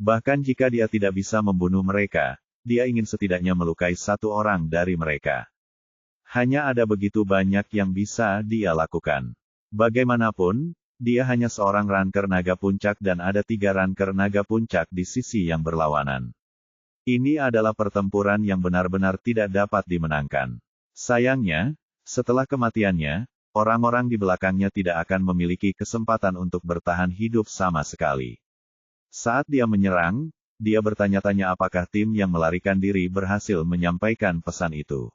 Bahkan jika dia tidak bisa membunuh mereka, dia ingin setidaknya melukai satu orang dari mereka. Hanya ada begitu banyak yang bisa dia lakukan. Bagaimanapun, dia hanya seorang Ranker Naga Puncak dan ada 3 Ranker Naga Puncak di sisi yang berlawanan. Ini adalah pertempuran yang benar-benar tidak dapat dimenangkan. Sayangnya, setelah kematiannya, orang-orang di belakangnya tidak akan memiliki kesempatan untuk bertahan hidup sama sekali. Saat dia menyerang, dia bertanya-tanya apakah tim yang melarikan diri berhasil menyampaikan pesan itu.